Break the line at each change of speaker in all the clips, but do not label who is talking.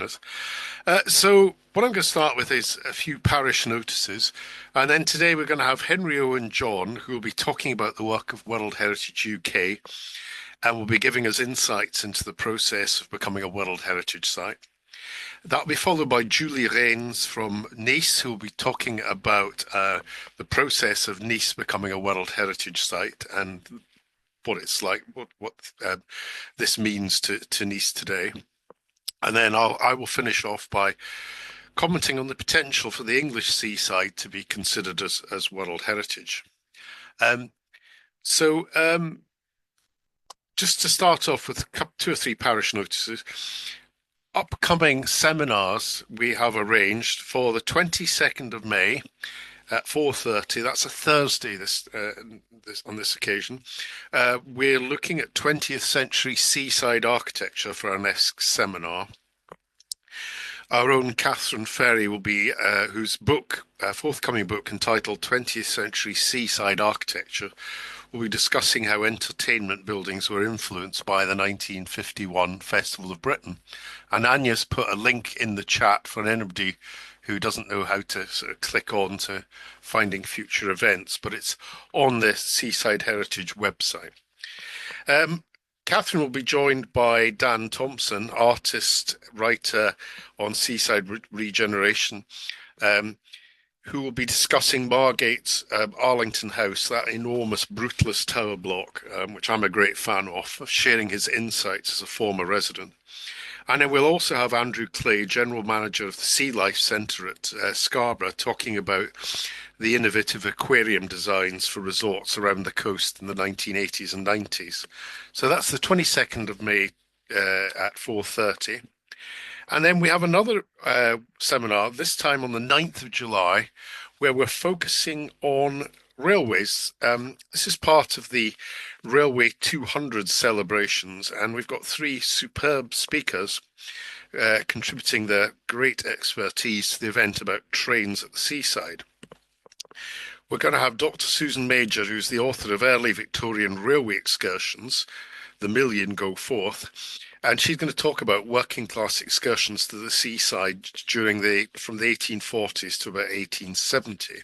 listeners. So what I'm going to start with is a few parish notices. And then today we're going to have Henry Owen-John, who will be talking about the work of World Heritage UK and will be giving us insights into the process of becoming a World Heritage Site. That'll be followed by Julie Reynes from Nice, who will be talking about the process of Nice becoming a World Heritage Site and what it's like, what this means to Nice today. And then I will finish off by commenting on the potential for the English seaside to be considered as World Heritage. Um, so just to start off with two or three parish notices. Upcoming seminars we have arranged for the 22nd of May at 4:30. That's a Thursday on this occasion. We're looking at 20th century seaside architecture for our next seminar. Our own Catherine Ferry will be, whose forthcoming book entitled 20th Century Seaside Architecture, will be discussing how entertainment buildings were influenced by the 1951 Festival of Britain. And Anya's put a link in the chat for anybody who doesn't know how to sort of click on to finding future events, but it's on the Seaside Heritage website. Catherine will be joined by Dan Thompson, artist, writer on seaside regeneration, who will be discussing Margate's Arlington House, that enormous brutalist tower block, which I'm a great fan of, sharing his insights as a former resident. And then we'll also have Andrew Clay, General Manager of the Sea Life Centre at Scarborough, talking about the innovative aquarium designs for resorts around the coast in the 1980s and 90s. So that's the 22nd of May at 4:30. And then we have another seminar, this time on the 9th of July, where we're focusing on railways. This is part of the Railway 200 celebrations, and we've got three superb speakers contributing their great expertise to the event about trains at the seaside. We're going to have Dr. Susan Major, who's the author of Early Victorian Railway Excursions, The Million Go Forth, and she's going to talk about working class excursions to the seaside from the 1840s to about 1870.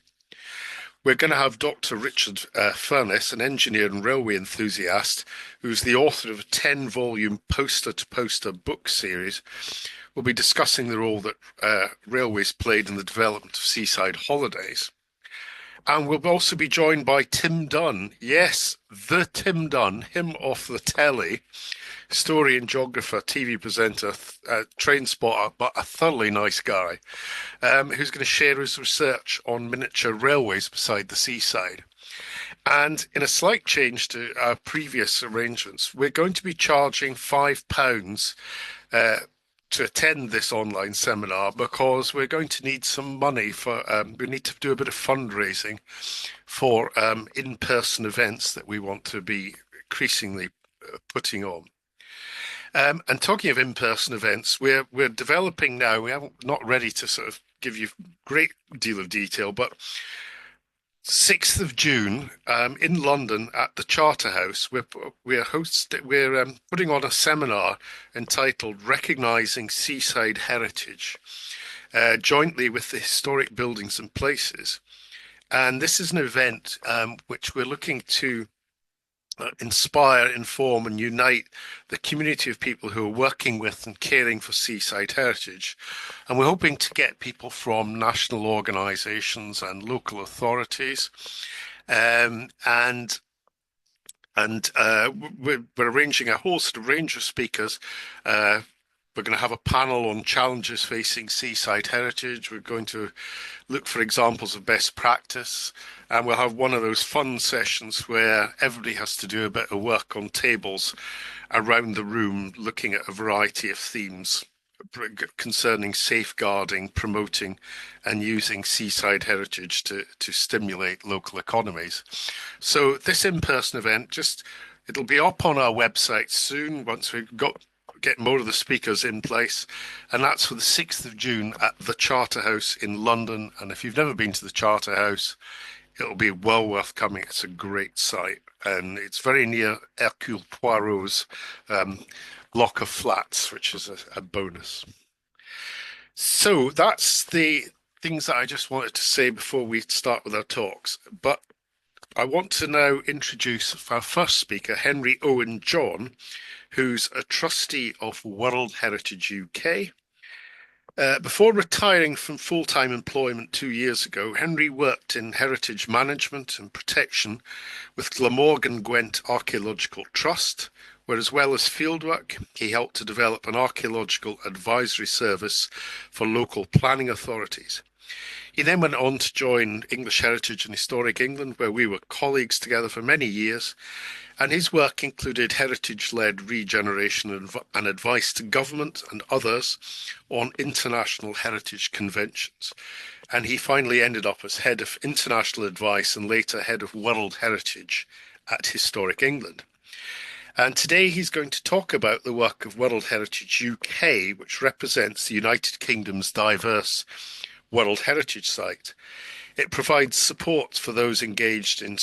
We're going to have Dr. Richard Furness, an engineer and railway enthusiast, who's the author of a 10-volume poster-to-poster book series. We'll be discussing the role that railways played in the development of seaside holidays. And we'll also be joined by Tim Dunn. Yes, the Tim Dunn, him off the telly, historian, geographer, TV presenter, train spotter, but a thoroughly nice guy, who's going to share his research on miniature railways beside the seaside. And in a slight change to our previous arrangements, we're going to be charging £5 to attend this online seminar because we're going to need some money for, we need to do a bit of fundraising for in-person events that we want to be increasingly putting on. And talking of in-person events, we're developing now. We haven't not ready to sort of give you a great deal of detail, but 6th of June in London at the Charterhouse, we're putting on a seminar entitled "Recognising Seaside Heritage," jointly with the Historic Buildings and Places. And this is an event which we're looking to inspire, inform, and unite the community of people who are working with and caring for seaside heritage. And we're hoping to get people from national organisations and local authorities. We're arranging a whole sort of range of speakers. We're going to have a panel on challenges facing seaside heritage. We're going to look for examples of best practice. And we'll have one of those fun sessions where everybody has to do a bit of work on tables around the room, looking at a variety of themes concerning safeguarding, promoting, and using seaside heritage to stimulate local economies. So this in-person event, it'll be up on our website soon once we've get more of the speakers in place, and that's for the 6th of June at the Charterhouse in London. And if you've never been to the Charterhouse, it'll be well worth coming. It's a great site, and it's very near Hercule Poirot's block of flats, which is a bonus. So that's the things that I just wanted to say before we start with our talks. But I want to now introduce our first speaker, Henry Owen-John, who's a trustee of World Heritage UK. Before retiring from full-time employment 2 years ago, Henry worked in heritage management and protection with Glamorgan Gwent Archaeological Trust, where as well as fieldwork, he helped to develop an archaeological advisory service for local planning authorities. He then went on to join English Heritage and Historic England, where we were colleagues together for many years, and his work included heritage-led regeneration and advice to government and others on international heritage conventions. And he finally ended up as head of international advice and later head of World Heritage at Historic England. And today he's going to talk about the work of World Heritage UK, which represents the United Kingdom's diverse World Heritage Site. It provides support for those engaged in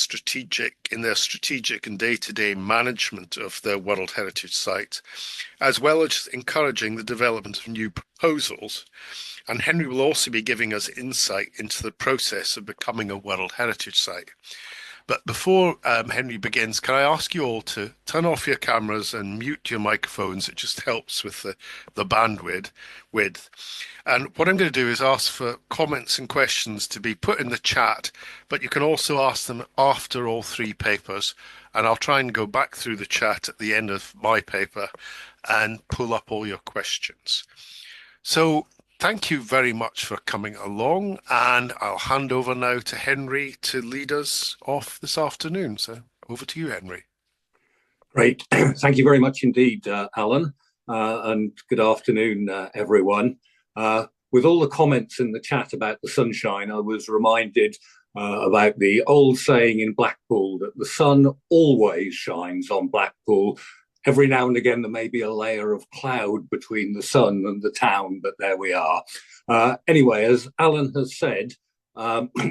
their strategic and day-to-day management of their World Heritage Site, as well as encouraging the development of new proposals. And Henry will also be giving us insight into the process of becoming a World Heritage Site. But before Henry begins, can I ask you all to turn off your cameras and mute your microphones? It just helps with the bandwidth. And what I'm going to do is ask for comments and questions to be put in the chat, but you can also ask them after all three papers. And I'll try and go back through the chat at the end of my paper and pull up all your questions. So thank you very much for coming along, and I'll hand over now to Henry to lead us off this afternoon. So over to you, Henry.
Great. Thank you very much indeed, Alan, and good afternoon, everyone. With all the comments in the chat about the sunshine, I was reminded about the old saying in Blackpool that the sun always shines on Blackpool. Every now and again, there may be a layer of cloud between the sun and the town, but there we are. Anyway, as Alan has said,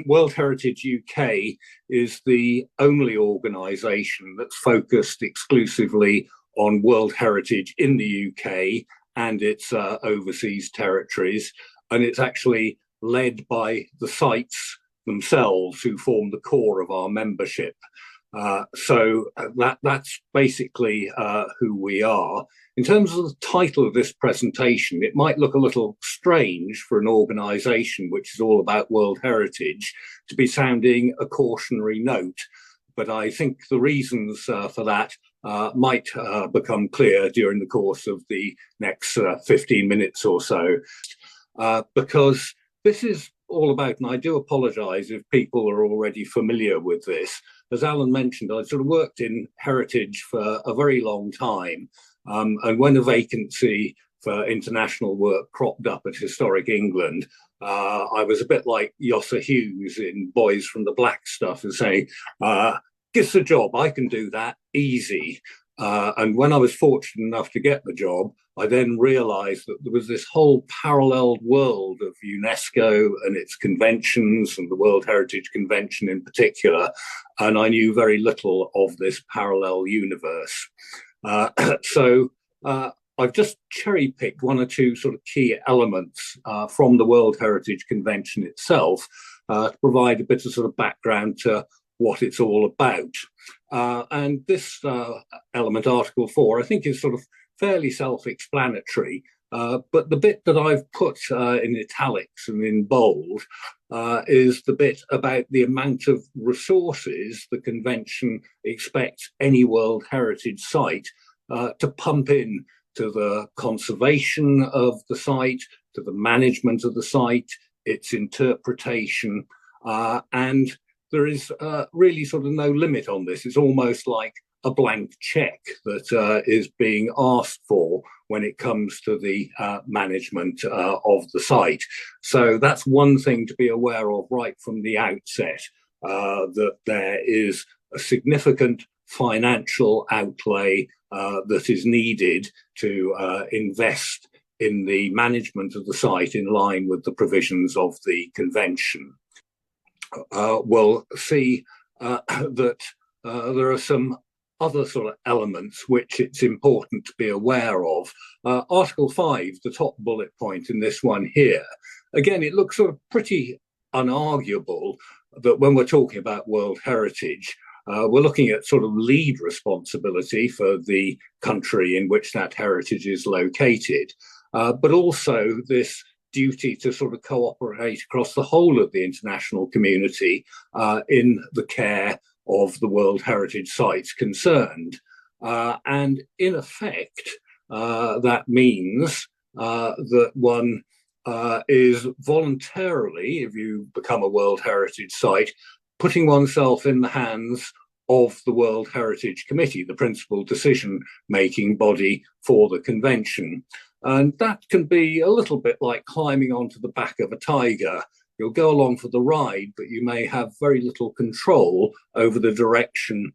World Heritage UK is the only organisation that's focused exclusively on World Heritage in the UK and its overseas territories. And it's actually led by the sites themselves, who form the core of our membership. So that's basically who we are. In terms of the title of this presentation, it might look a little strange for an organisation which is all about World Heritage to be sounding a cautionary note, but I think the reasons for that might become clear during the course of the next 15 minutes or so, because this is all about, and I do apologise if people are already familiar with this. As Alan mentioned, I sort of worked in heritage for a very long time. And when a vacancy for international work cropped up at Historic England, I was a bit like Yosser Hughes in Boys from the Black Stuff and saying, "Give us a job, I can do that, easy." And when I was fortunate enough to get the job, I then realised that there was this whole parallel world of UNESCO and its conventions, and the World Heritage Convention in particular, and I knew very little of this parallel universe. So I've just cherry-picked one or two sort of key elements from the World Heritage Convention itself to provide a bit of sort of background to what it's all about. And this element, Article 4, I think is sort of fairly self-explanatory, but the bit that I've put in italics and in bold is the bit about the amount of resources the convention expects any World Heritage Site to pump in to the conservation of the site, to the management of the site, its interpretation, and there is really sort of no limit on this. It's almost like a blank check that is being asked for when it comes to the management of the site. So that's one thing to be aware of right from the outset, that there is a significant financial outlay that is needed to invest in the management of the site in line with the provisions of the convention. We'll see that there are some other sort of elements which it's important to be aware of. Article 5, the top bullet point in this one here, again, it looks sort of pretty unarguable that when we're talking about World Heritage, we're looking at sort of lead responsibility for the country in which that heritage is located, but also this duty to sort of cooperate across the whole of the international community in the care of the World Heritage sites concerned. And in effect, that means that one is voluntarily, if you become a World Heritage site, putting oneself in the hands of the World Heritage Committee, the principal decision-making body for the convention. And that can be a little bit like climbing onto the back of a tiger. You'll go along for the ride, but you may have very little control over the direction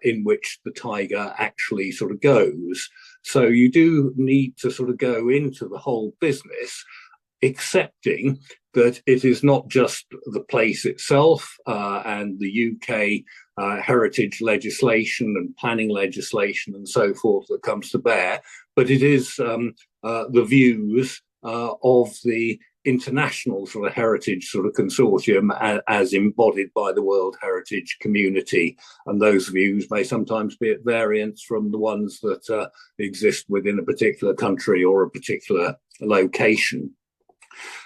in which the tiger actually sort of goes. So you do need to sort of go into the whole business, accepting that it is not just the place itself and the UK heritage legislation and planning legislation and so forth that comes to bear, but it is the views of the international sort of heritage sort of consortium as embodied by the World Heritage community. And those views may sometimes be at variance from the ones that exist within a particular country or a particular location.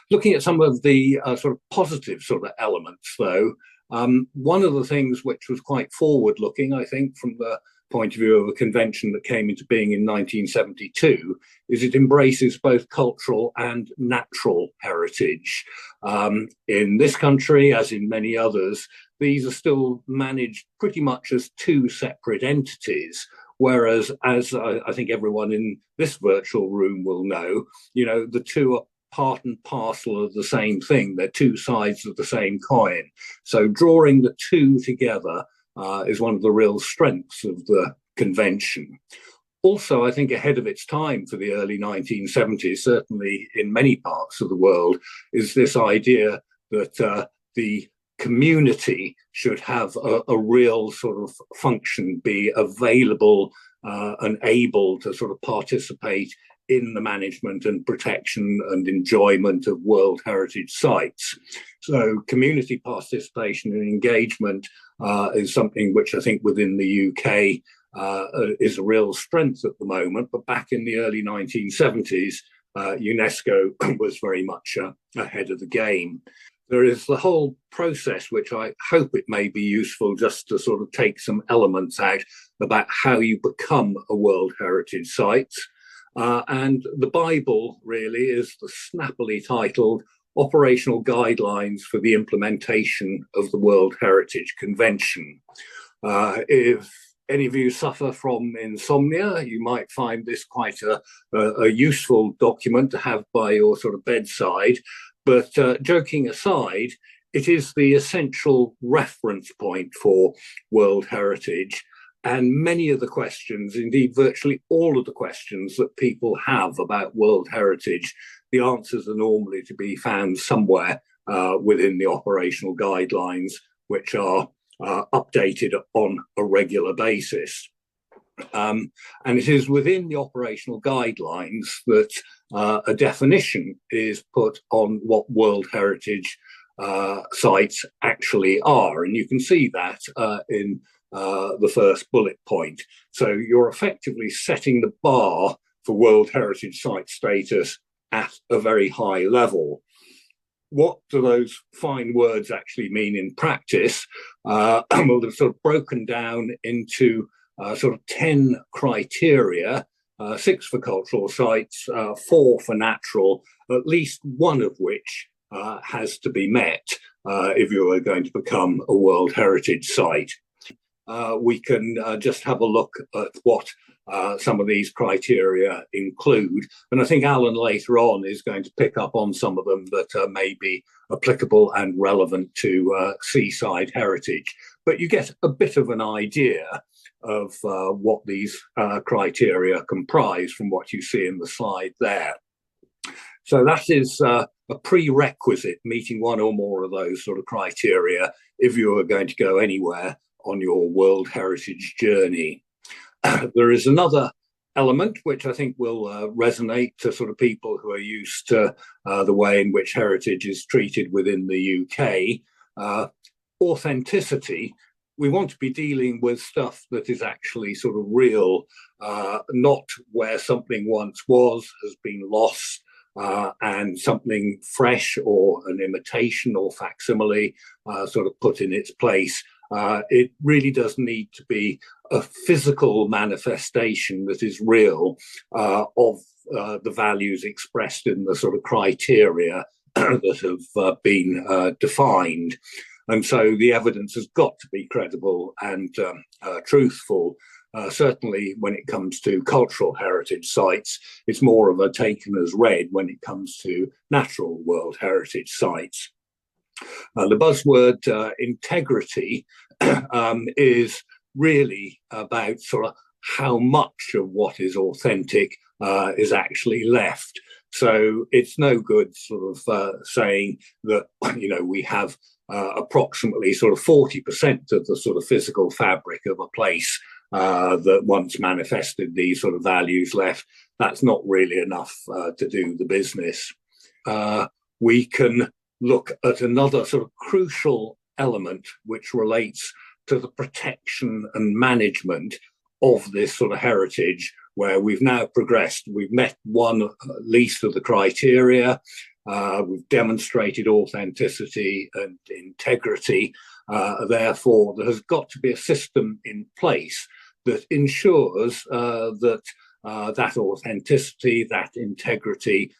Looking at some of the sort of positive sort of elements, though, one of the things which was quite forward-looking, I think, from the point of view of a convention that came into being in 1972, is it embraces both cultural and natural heritage. In this country, as in many others, these are still managed pretty much as two separate entities, whereas, as I think everyone in this virtual room will know, the two are part and parcel of the same thing. They're two sides of the same coin. So drawing the two together is one of the real strengths of the convention. Also, I think ahead of its time for the early 1970s, certainly in many parts of the world, is this idea that the community should have a real sort of function, be available and able to sort of participate in the management and protection and enjoyment of World Heritage sites. So community participation and engagement is something which I think within the UK is a real strength at the moment, but back in the early 1970s, UNESCO was very much ahead of the game. There is the whole process, which I hope it may be useful just to sort of take some elements out about how you become a World Heritage site. And the Bible really is the snappily titled Operational Guidelines for the Implementation of the World Heritage Convention. If any of you suffer from insomnia, you might find this quite a useful document to have by your sort of bedside. But joking aside, it is the essential reference point for World Heritage. And many of the questions, indeed virtually all of the questions that people have about World Heritage, the answers are normally to be found somewhere within the operational guidelines, which are updated on a regular basis. And it is within the operational guidelines that a definition is put on what World Heritage sites actually are. And you can see that in the first bullet point. So you're effectively setting the bar for World Heritage Site status at a very high level. What do those fine words actually mean in practice? Well, they're sort of broken down into sort of 10 criteria, 6 for cultural sites, 4 for natural, at least one of which has to be met if you are going to become a World Heritage site. We can just have a look at what some of these criteria include. And I think Alan later on is going to pick up on some of them that may be applicable and relevant to Seaside Heritage. But you get a bit of an idea of what these criteria comprise from what you see in the slide there. So that is a prerequisite, meeting one or more of those sort of criteria if you are going to go anywhere on your World Heritage journey. There is another element which I think will resonate to sort of people who are used to the way in which heritage is treated within the UK. Authenticity. We want to be dealing with stuff that is actually sort of real, not where something once was, has been lost, and something fresh or an imitation or facsimile sort of put in its place. It really does need to be a physical manifestation that is real of the values expressed in the sort of criteria that have been defined. And so the evidence has got to be credible and truthful. Certainly when it comes to cultural heritage sites, it's more of a taken as read when it comes to natural World Heritage sites. The buzzword integrity is really about sort of how much of what is authentic is actually left. So it's no good sort of saying that, you know, we have approximately sort of 40% of the sort of physical fabric of a place that once manifested these sort of values left. That's not really enough to do the business. We can look at another sort of crucial element which relates to the protection and management of this sort of heritage, where we've now progressed. We've met one at least of the criteria. We've demonstrated authenticity and integrity. Therefore, there has got to be a system in place that ensures that that authenticity, that integrity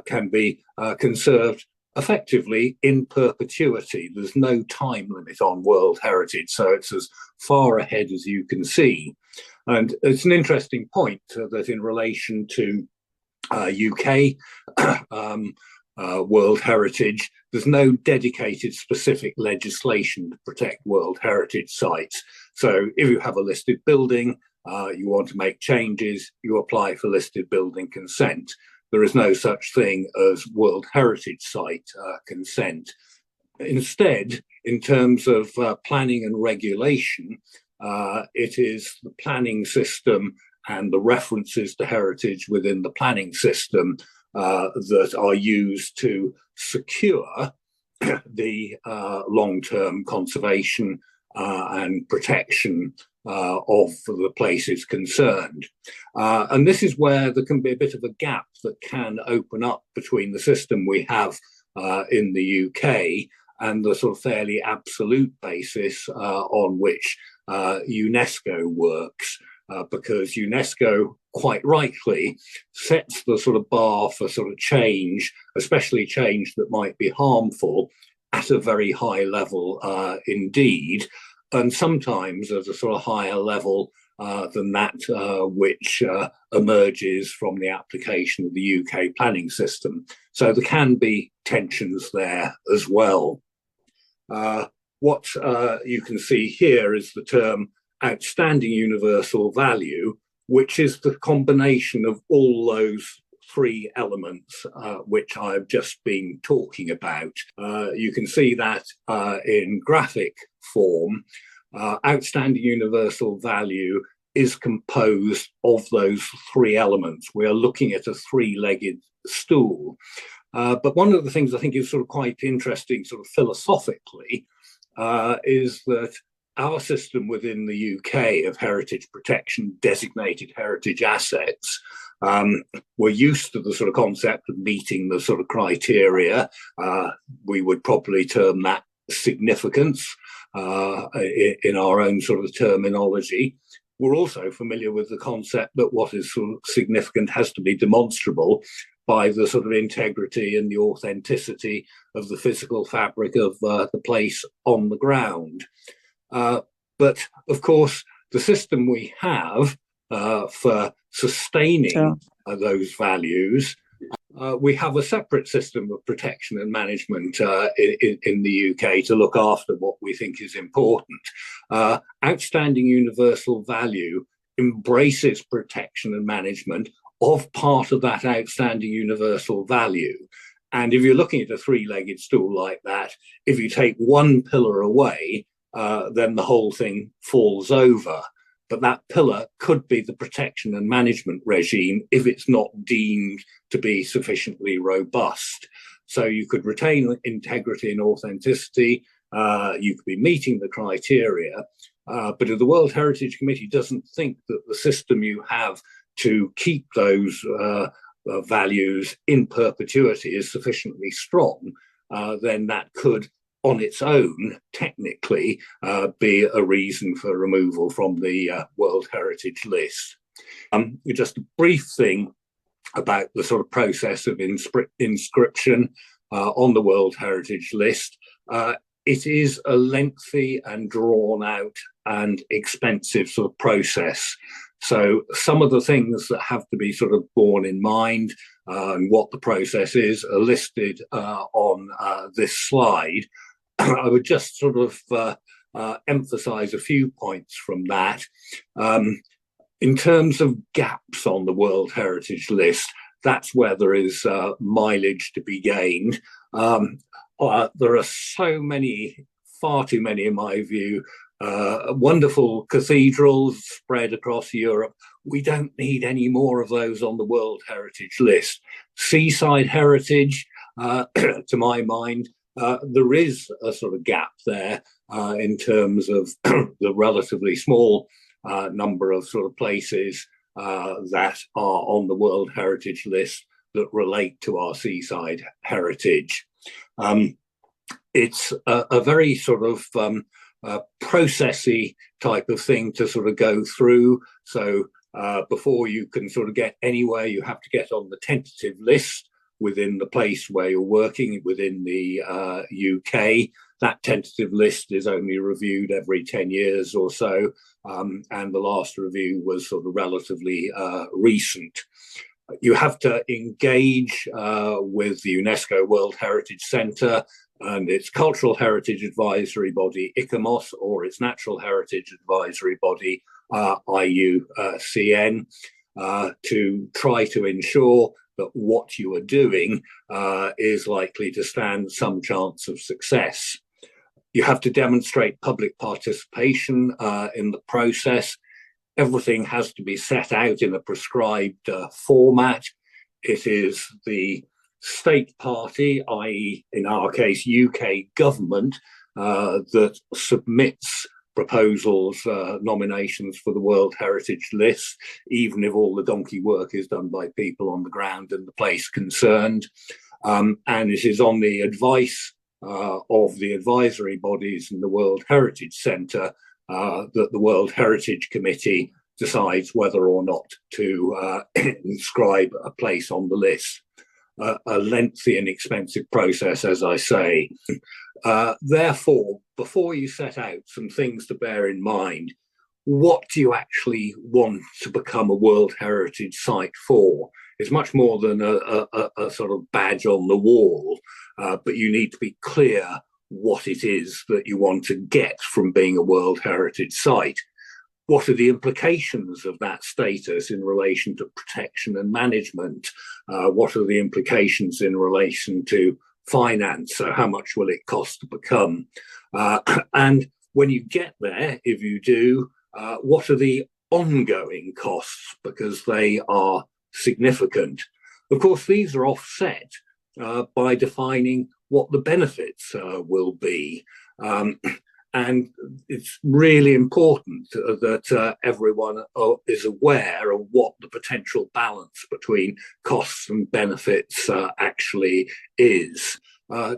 can be conserved effectively in perpetuity. There's no time limit on World Heritage, so it's as far ahead as you can see. And it's an interesting point that in relation to UK World Heritage, there's no dedicated specific legislation to protect World Heritage sites. So if you have a listed building, you want to make changes, you apply for listed building consent. There is no such thing as World Heritage Site consent. Instead, in terms of planning and regulation, it is the planning system and the references to heritage within the planning system that are used to secure the long-term conservation and protection of the places concerned. And this is where there can be a bit of a gap that can open up between the system we have in the UK and the sort of fairly absolute basis on which UNESCO works, because UNESCO quite rightly sets the sort of bar for sort of change, especially change that might be harmful, at a very high level indeed, and sometimes at a sort of higher level than that which emerges from the application of the UK planning system. So there can be tensions there as well. What you can see here is the term outstanding universal value, which is the combination of all those three elements which I've just been talking about. You can see that in graphic form. Outstanding universal value is composed of those three elements. We are looking at a three-legged stool. But one of the things I think is sort of quite interesting sort of philosophically is that our system within the UK of heritage protection, designated heritage assets, we're used to the sort of concept of meeting the sort of criteria. We would probably term that significance in our own sort of terminology. We're also familiar with the concept that what is sort of significant has to be demonstrable by the sort of integrity and the authenticity of the physical fabric of the place on the ground. But of course, the system we have for sustaining those values, we have a separate system of protection and management in the UK to look after what we think is important. Outstanding universal value embraces protection and management of part of that outstanding universal value. And if you're looking at a three-legged stool like that, if you take one pillar away, then the whole thing falls over. but that pillar could be the protection and management regime if it's not deemed to be sufficiently robust. So you could retain integrity and authenticity, you could be meeting the criteria, but if the World Heritage Committee doesn't think that the system you have to keep those values in perpetuity is sufficiently strong, then that could on its own technically be a reason for removal from the World Heritage List. Just a brief thing about the sort of process of inscription on the World Heritage List. It is a lengthy and drawn out and expensive sort of process. So some of the things that have to be sort of borne in mind and what the process is are listed on this slide. I would just sort of emphasize a few points from that. In terms of gaps on the World Heritage List, that's where there is mileage to be gained. There are so many, far too many in my view, wonderful cathedrals spread across Europe. We don't need any more of those on the World Heritage List. Seaside Heritage, to my mind, there is a sort of gap there in terms of the relatively small number of sort of places that are on the World Heritage List that relate to our seaside heritage. It's a very sort of processy type of thing to sort of go through. So before you can sort of get anywhere, you have to get on the tentative list within the place where you're working within the UK. That tentative list is only reviewed every 10 years or so, and the last review was sort of relatively recent. You have to engage with the UNESCO World Heritage Centre and its Cultural Heritage Advisory Body, ICOMOS, or its Natural Heritage Advisory Body, IUCN, to try to ensure that what you are doing is likely to stand some chance of success. You have to demonstrate public participation in the process. Everything has to be set out in a prescribed format. It is the state party, i.e. in our case, UK government, that submits proposals, nominations for the World Heritage List, even if all the donkey work is done by people on the ground in the place concerned. And it is on the advice of the advisory bodies in the World Heritage Centre that the World Heritage Committee decides whether or not to inscribe a place on the list. A lengthy and expensive process, as I say. Therefore, before you set out some things to bear in mind, what do you actually want to become a World Heritage Site for? It's much more than a sort of badge on the wall, but you need to be clear what it is that you want to get from being a World Heritage Site. What are the implications of that status in relation to protection and management? What are the implications in relation to finance? So how much will it cost to become? And when you get there, if you do, what are the ongoing costs? Because they are significant. Of course, these are offset by defining what the benefits will be. And it's really important that everyone is aware of what the potential balance between costs and benefits actually is.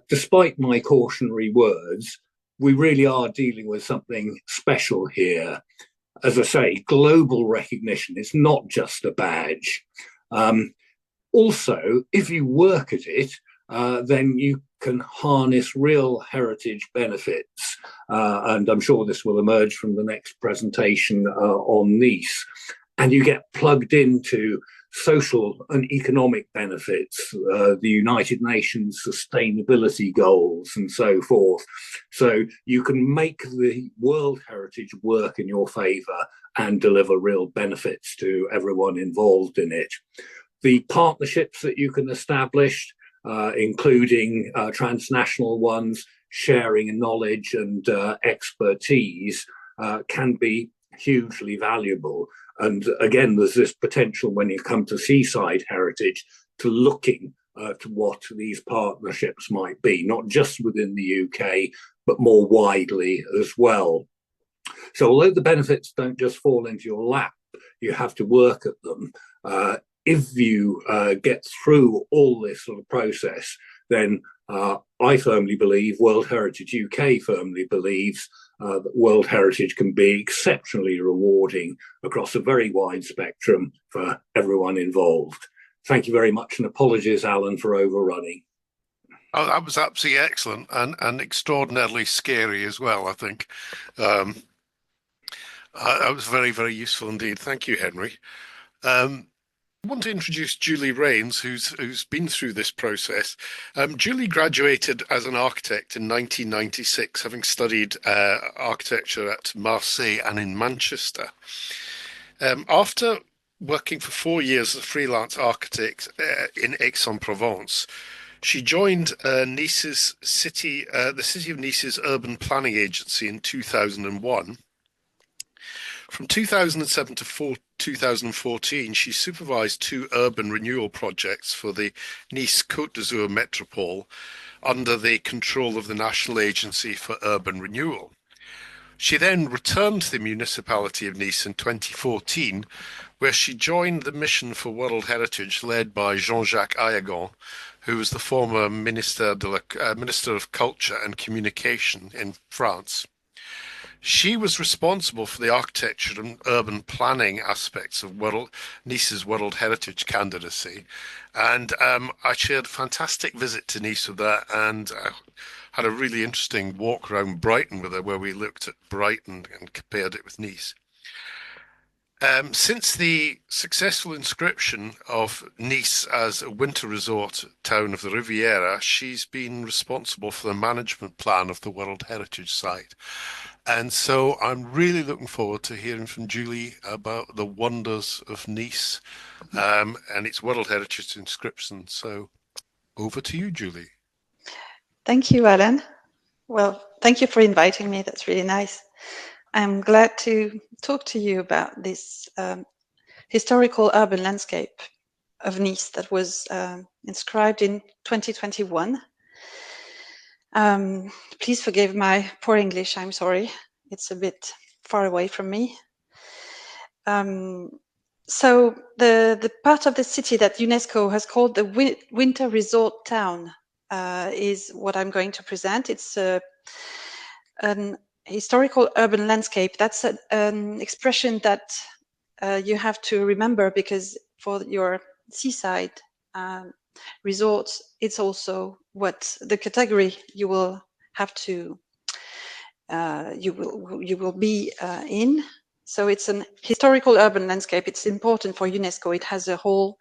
Despite my cautionary words, we really are dealing with something special here. As I say, global recognition is not just a badge. Also, if you work at it, then you can harness real heritage benefits. And I'm sure this will emerge from the next presentation on Nice. And you get plugged into social and economic benefits, the United Nations sustainability goals and so forth. So you can make the World Heritage work in your favour and deliver real benefits to everyone involved in it. The partnerships that you can establish, including transnational ones, sharing knowledge and expertise, can be hugely valuable. And again, there's this potential when you come to seaside heritage to looking to what these partnerships might be, not just within the UK, but more widely as well. So although the benefits don't just fall into your lap, you have to work at them. If you get through all this sort of process, then I firmly believe, World Heritage UK firmly believes, that World Heritage can be exceptionally rewarding across a very wide spectrum for everyone involved. Thank you very much, and apologies, Alan, for overrunning.
Oh, that was absolutely excellent and extraordinarily scary as well, I think. That was very, very useful indeed. Thank you, Henry. I want to introduce Julie Reynes, who's been through this process. Julie graduated as an architect in 1996, having studied architecture at Marseille and in Manchester. After working for 4 years as a freelance architect in Aix-en-Provence, she joined the City of Nice's urban planning agency in 2001. From 2007 to 2014, she supervised 2 urban renewal projects for the Nice-Côte d'Azur Metropole under the control of the National Agency for Urban Renewal. She then returned to the municipality of Nice in 2014, where she joined the Mission for World Heritage led by Jean-Jacques Ayagon, who was the former Minister of Culture and Communication in France. She was responsible for the architecture and urban planning aspects of Nice's World Heritage candidacy. And I shared a fantastic visit to Nice with her, and had a really interesting walk around Brighton with her, where we looked at Brighton and compared it with Nice. Since the successful inscription of Nice as a winter resort town of the Riviera, she's been responsible for the management plan of the World Heritage Site. And so I'm really looking forward to hearing from Julie about the wonders of Nice and its World Heritage inscription. So over to you, Julie.
Thank you, Alan. Well, thank you for inviting me. That's really nice. I'm glad to talk to you about this historical urban landscape of Nice that was inscribed in 2021. Please forgive my poor English, I'm sorry. It's a bit far away from me. So the part of the city that UNESCO has called the winter resort town is what I'm going to present. It's an historical urban landscape. That's an expression that you have to remember, because for your seaside resorts, it's also what the category you will have to you will be in. So it's an historical urban landscape. It's important for UNESCO. It has a whole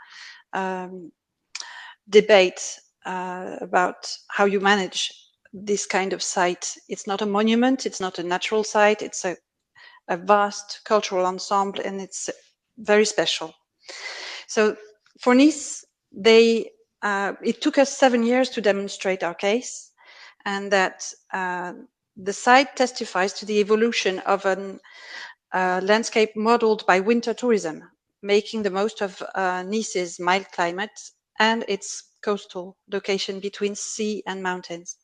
debate about how you manage this kind of site. It's not a monument, it's not a natural site, it's a vast cultural ensemble, and it's very special. So for Nice, it took us 7 years to demonstrate our case, and that the site testifies to the evolution of a landscape modeled by winter tourism, making the most of Nice's mild climate and its coastal location between sea and mountains.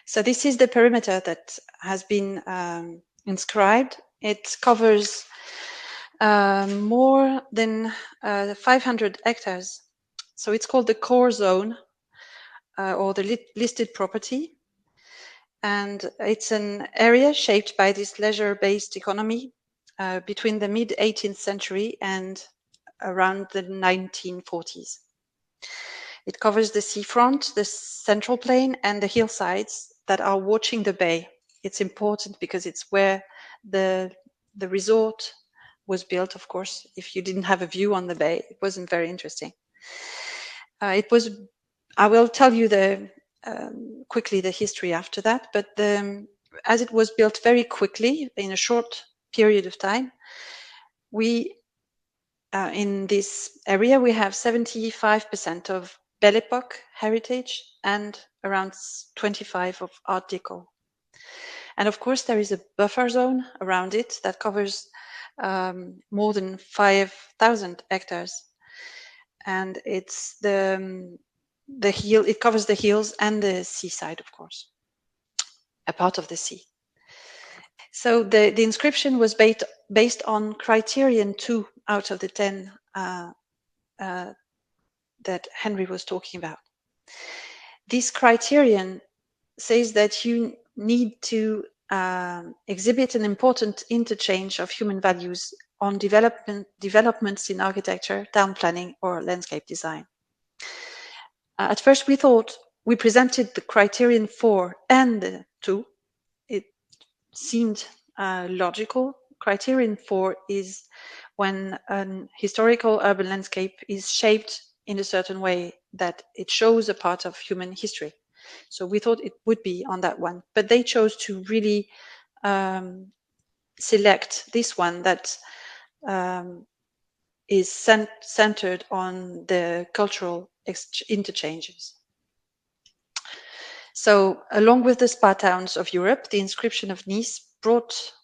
So this is the perimeter that has been inscribed. It covers more than 500 hectares. So it's called the core zone or the listed property. And it's an area shaped by this leisure-based economy between the mid-18th century and around the 1940s. It covers the seafront, the central plain, and the hillsides that are watching the bay. It's important because it's where the resort was built. Of course, if you didn't have a view on the bay, it wasn't very interesting. I will tell you quickly the history after that, but as it was built very quickly in a short period of time, in this area we have 75% of Belle Époque heritage and around 25 of Art Deco. And of course, there is a buffer zone around it that covers more than 5,000 hectares. And it's it covers the hills and the seaside, of course, a part of the sea. So the inscription was based on criterion 2 out of the 10 that Henry was talking about. This criterion says that you need to exhibit an important interchange of human values on developments in architecture, town planning, or landscape design. At first, we presented the criterion 4 and the 2. It seemed logical. Criterion 4 is when an historical urban landscape is shaped in a certain way that it shows a part of human history. So we thought it would be on that one, but they chose to really select this one that is centered on the cultural interchanges. So along with the spa towns of Europe, the inscription of Nice brought,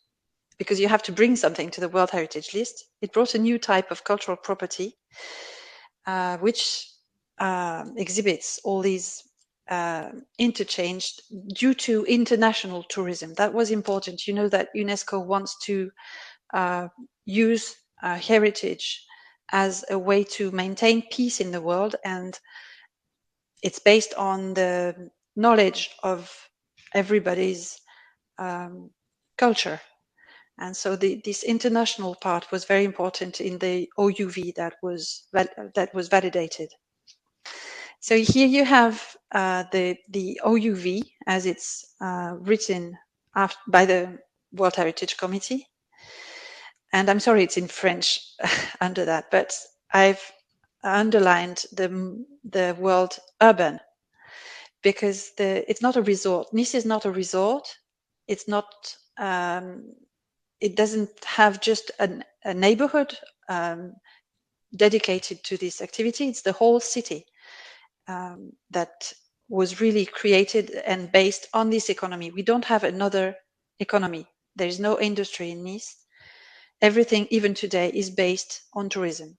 because you have to bring something to the World Heritage List, it brought a new type of cultural property, which exhibits all these interchanged due to international tourism. That was important. You know that UNESCO wants to use heritage as a way to maintain peace in the world, and it's based on the knowledge of everybody's culture. And so this international part was very important in the OUV that was validated. So here you have the OUV as it's written by the World Heritage Committee. And I'm sorry, it's in French under that, but I've underlined the word urban, because it's not a resort. Nice is not a resort. It's not. It doesn't have just a neighborhood dedicated to this activity. It's the whole city that was really created and based on this economy. We don't have another economy. There is no industry in Nice. Everything, even today, is based on tourism.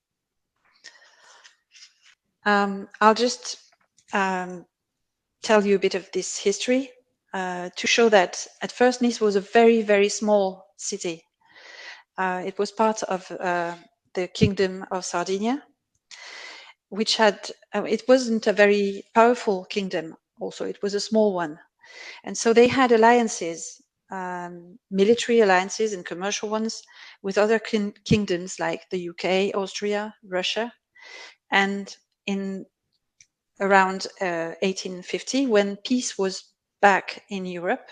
I'll just tell you a bit of this history to show that at first Nice was a very, very small city. It was part of the Kingdom of Sardinia, which had, it wasn't a very powerful kingdom also, it was a small one. And so they had alliances, military alliances and commercial ones with other kingdoms like the UK, Austria, Russia. And in around 1850, when peace was back in Europe,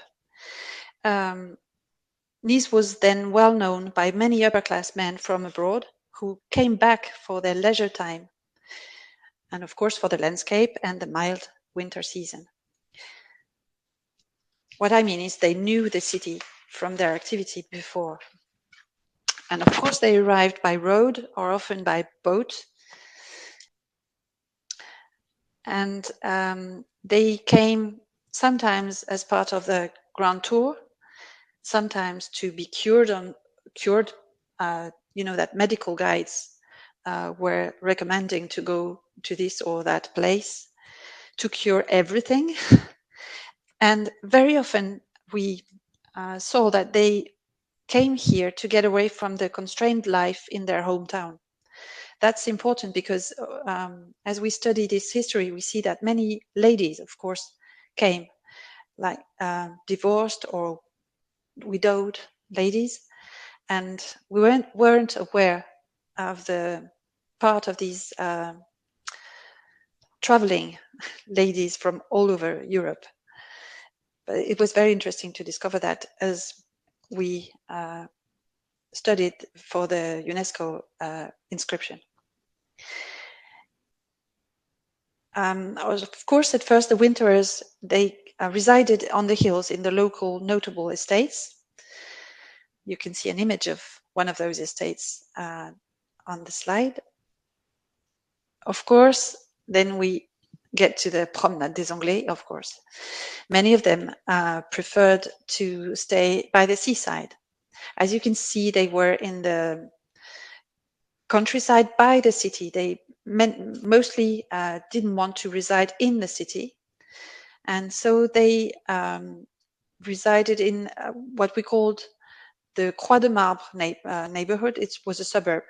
Nice was then well known by many upper class men from abroad who came back for their leisure time, and of course for the landscape and the mild winter season. What I mean is they knew the city from their activity before. And of course they arrived by road or often by boat. And they came sometimes as part of the Grand Tour, sometimes to be cured. You know that medical guides were recommending to go to this or that place to cure everything. And very often we saw that they came here to get away from the constrained life in their hometown. That's important because as we study this history, we see that many ladies, of course, came, like divorced or widowed ladies, and we weren't aware of the part of these traveling ladies from all over Europe. But it was very interesting to discover that as we studied for the UNESCO inscription. Of course, at first the winterers, they resided on the hills in the local notable estates. You can see an image of one of those estates on the slide. Of course, then we get to the Promenade des Anglais, of course. Many of them preferred to stay by the seaside. As you can see, they were in the countryside by the city. They mostly didn't want to reside in the city. And so they resided in what we called the Croix de Marbre neighborhood. It was a suburb,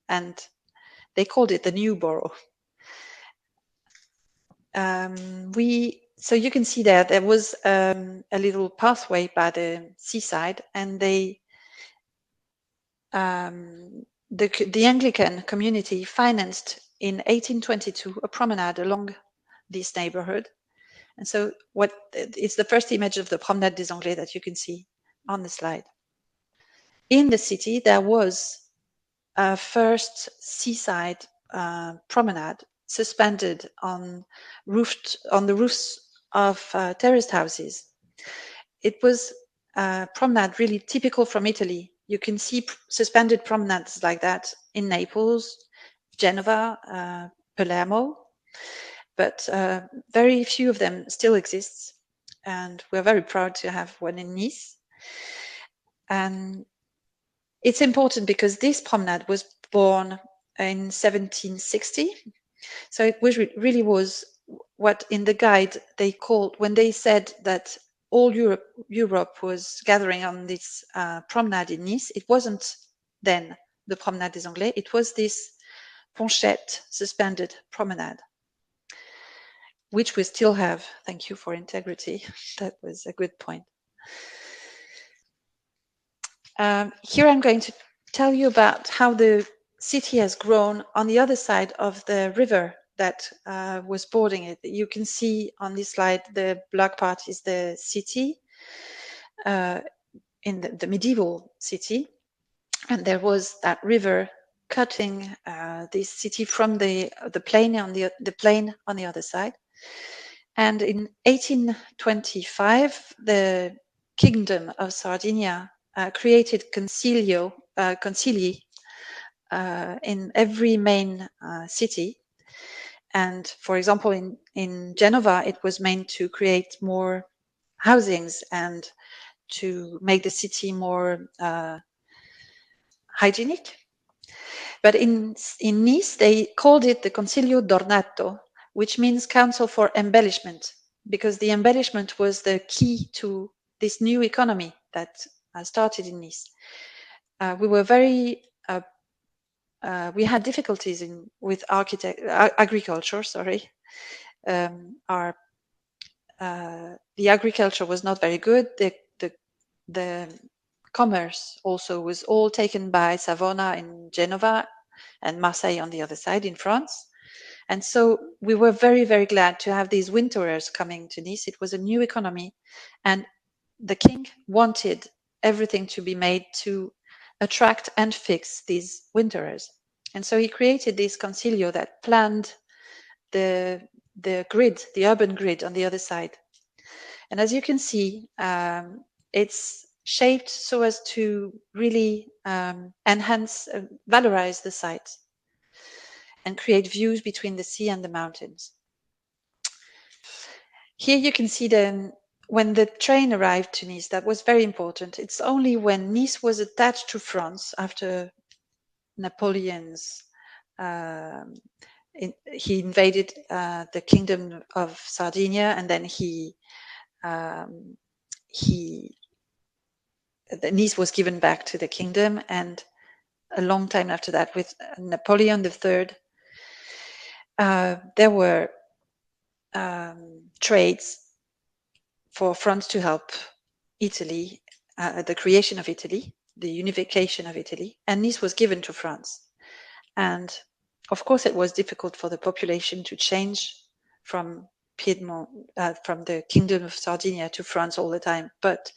and they called it the New Borough. So you can see there was a little pathway by the seaside, and the Anglican community financed in 1822 a promenade along this neighborhood. And so it's the first image of the Promenade des Anglais that you can see on the slide. In the city, there was a first seaside promenade suspended on the roofs of terraced houses. It was a promenade really typical from Italy. You can see suspended promenades like that in Naples, Genova, Palermo, but very few of them still exist, and we're very proud to have one in Nice. And it's important because this promenade was born in 1760, so it was really was what in the guide they called, when they said that all Europe was gathering on this promenade in Nice. It wasn't then the Promenade des Anglais, it was this Ponchette suspended promenade, which we still have. Thank you for integrity. That was a good point. Here I'm going to tell you about how the city has grown on the other side of the river that was bordering it. You can see on this slide, the black part is the city, in the medieval city. And there was that river cutting this city from the plain on the plain on the other side. And in 1825, the Kingdom of Sardinia created concili in every main city. And for example, in Genova, it was meant to create more housings and to make the city more hygienic. But in Nice, they called it the Concilio d'Ornato, which means Council for Embellishment, because the embellishment was the key to this new economy that started in Nice. We were very we had difficulties with agriculture. Sorry, the agriculture was not very good. The commerce also was all taken by Savona in Genova and Marseille on the other side in France. And so we were very, very glad to have these winterers coming to Nice. It was a new economy, and the king wanted everything to be made to attract and fix these winterers. And so he created this concilio that planned the grid, the urban grid on the other side. And as you can see, it's shaped so as to really enhance, valorize the site and create views between the sea and the mountains. Here you can see then when the train arrived to Nice, that was very important. It's only when Nice was attached to France after Napoleon's he invaded the Kingdom of Sardinia, and then Nice was given back to the kingdom, and a long time after that, with Napoleon III, there were trades for France to help Italy, the creation of Italy, the unification of Italy, and Nice was given to France. And of course, it was difficult for the population to change from Piedmont, from the Kingdom of Sardinia to France all the time. But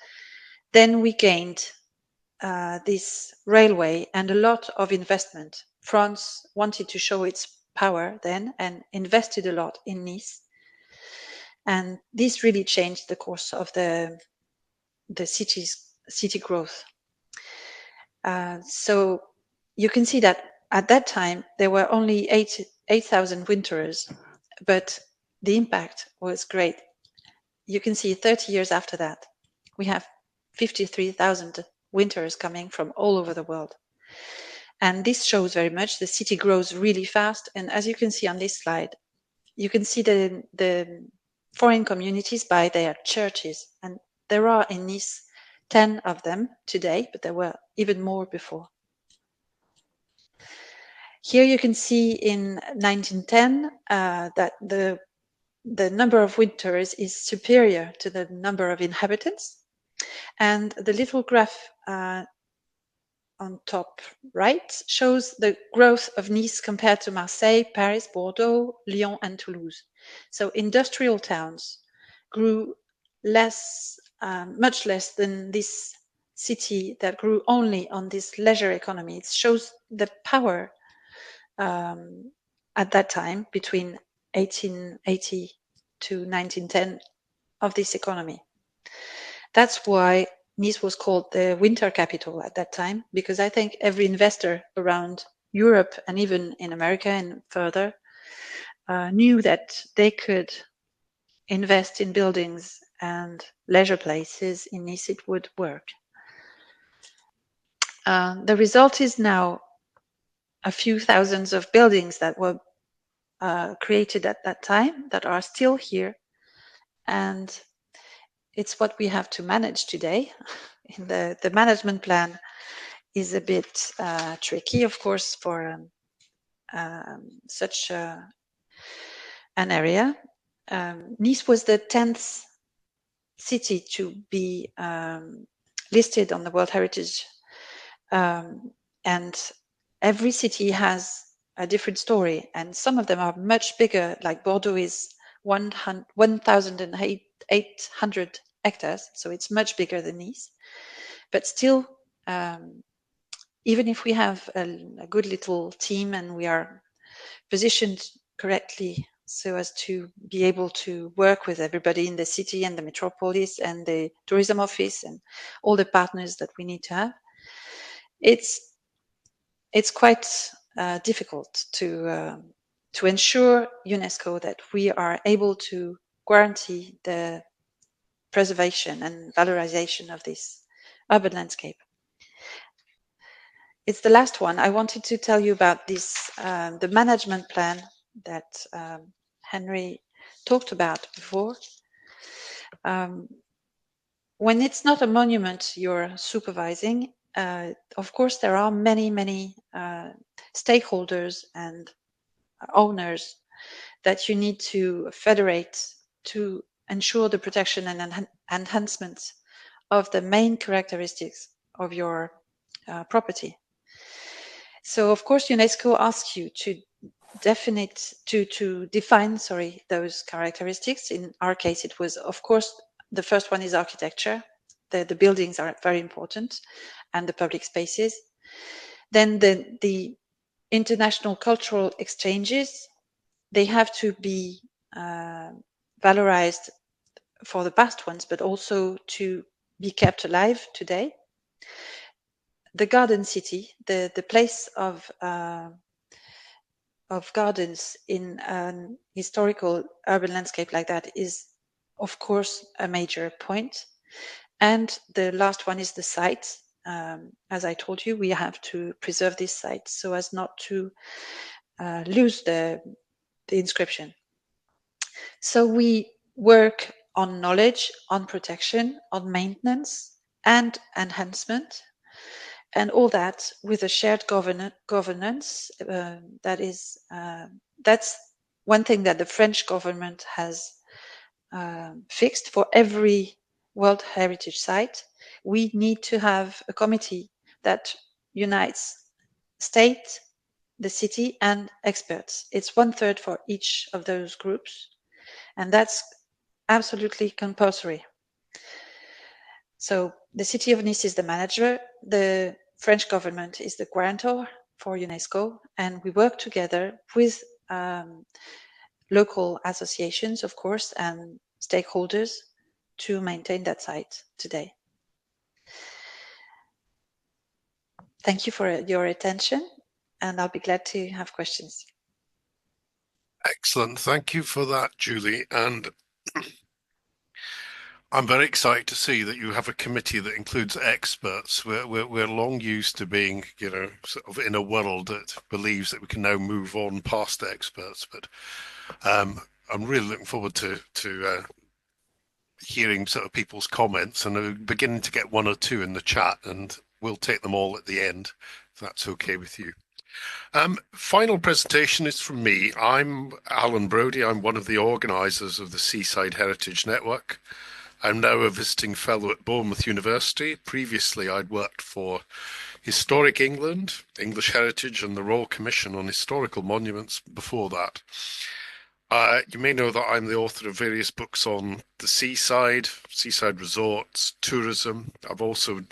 then we gained this railway and a lot of investment. France wanted to show its power then and invested a lot in Nice. And this really changed the course of the city growth. So you can see that at that time there were only 8,000 winterers, but the impact was great. You can see 30 years after that, we have 53,000 winters coming from all over the world. And this shows very much the city grows really fast. And as you can see on this slide, you can see the foreign communities by their churches. And there are in Nice 10 of them today, but there were even more before. Here you can see in 1910 that the number of winters is superior to the number of inhabitants. And the little graph on top right shows the growth of Nice compared to Marseille, Paris, Bordeaux, Lyon, and Toulouse. So industrial towns grew less, much less than this city that grew only on this leisure economy. It shows the power at that time between 1880 to 1910 of this economy. That's why Nice was called the winter capital at that time, because I think every investor around Europe and even in America and further knew that they could invest in buildings and leisure places in Nice. It would work. The result is now a few thousands of buildings that were created at that time that are still here, and it's what we have to manage today. In the management plan is a bit tricky, of course, for such an area. Nice was the 10th city to be listed on the World Heritage, and every city has a different story, and some of them are much bigger, like Bordeaux is 1,800 hectares, so it's much bigger than Nice. But still, even if we have a good little team and we are positioned correctly so as to be able to work with everybody in the city and the metropolis and the tourism office and all the partners that we need to have, it's quite difficult to ensure UNESCO that we are able to guarantee the preservation and valorization of this urban landscape. It's the last one. I wanted to tell you about this, the management plan that Henry talked about before. When it's not a monument you're supervising, of course, there are many stakeholders and owners that you need to federate to ensure the protection and enhancement of the main characteristics of your property. So, of course, UNESCO asks you to define those characteristics. In our case, it was, of course, the first one is architecture. The buildings are very important, and the public spaces. Then the international cultural exchanges, they have to be valorized for the past ones, but also to be kept alive today. The garden city, the place of gardens in an historical urban landscape like that is, of course, a major point. And the last one is the site. As I told you, we have to preserve this site so as not to lose the inscription. So we work on knowledge, on protection, on maintenance and enhancement, and all that with a shared governance. That's one thing that the French government has fixed for every World Heritage Site. We need to have a committee that unites state, the city, and experts. It's 1/3 for each of those groups, and that's absolutely compulsory. So the city of Nice is the manager, the French government is the guarantor for UNESCO, and we work together with local associations, of course, and stakeholders to maintain that site today. Thank you for your attention, and I'll be glad to have questions.
Excellent. Thank you for that, Julie. And I'm very excited to see that you have a committee that includes experts. We're long used to being, sort of in a world that believes that we can now move on past experts. But I'm really looking forward to hearing sort of people's comments, and I'm beginning to get one or two in the chat, and we'll take them all at the end, if that's okay with you. Final presentation is from me. I'm Alan Brodie. I'm one of the organisers of the Seaside Heritage Network. I'm now a visiting fellow at Bournemouth University. Previously, I'd worked for Historic England, English Heritage, and the Royal Commission on Historical Monuments before that. You may know that I'm the author of various books on the seaside resorts, tourism. I've also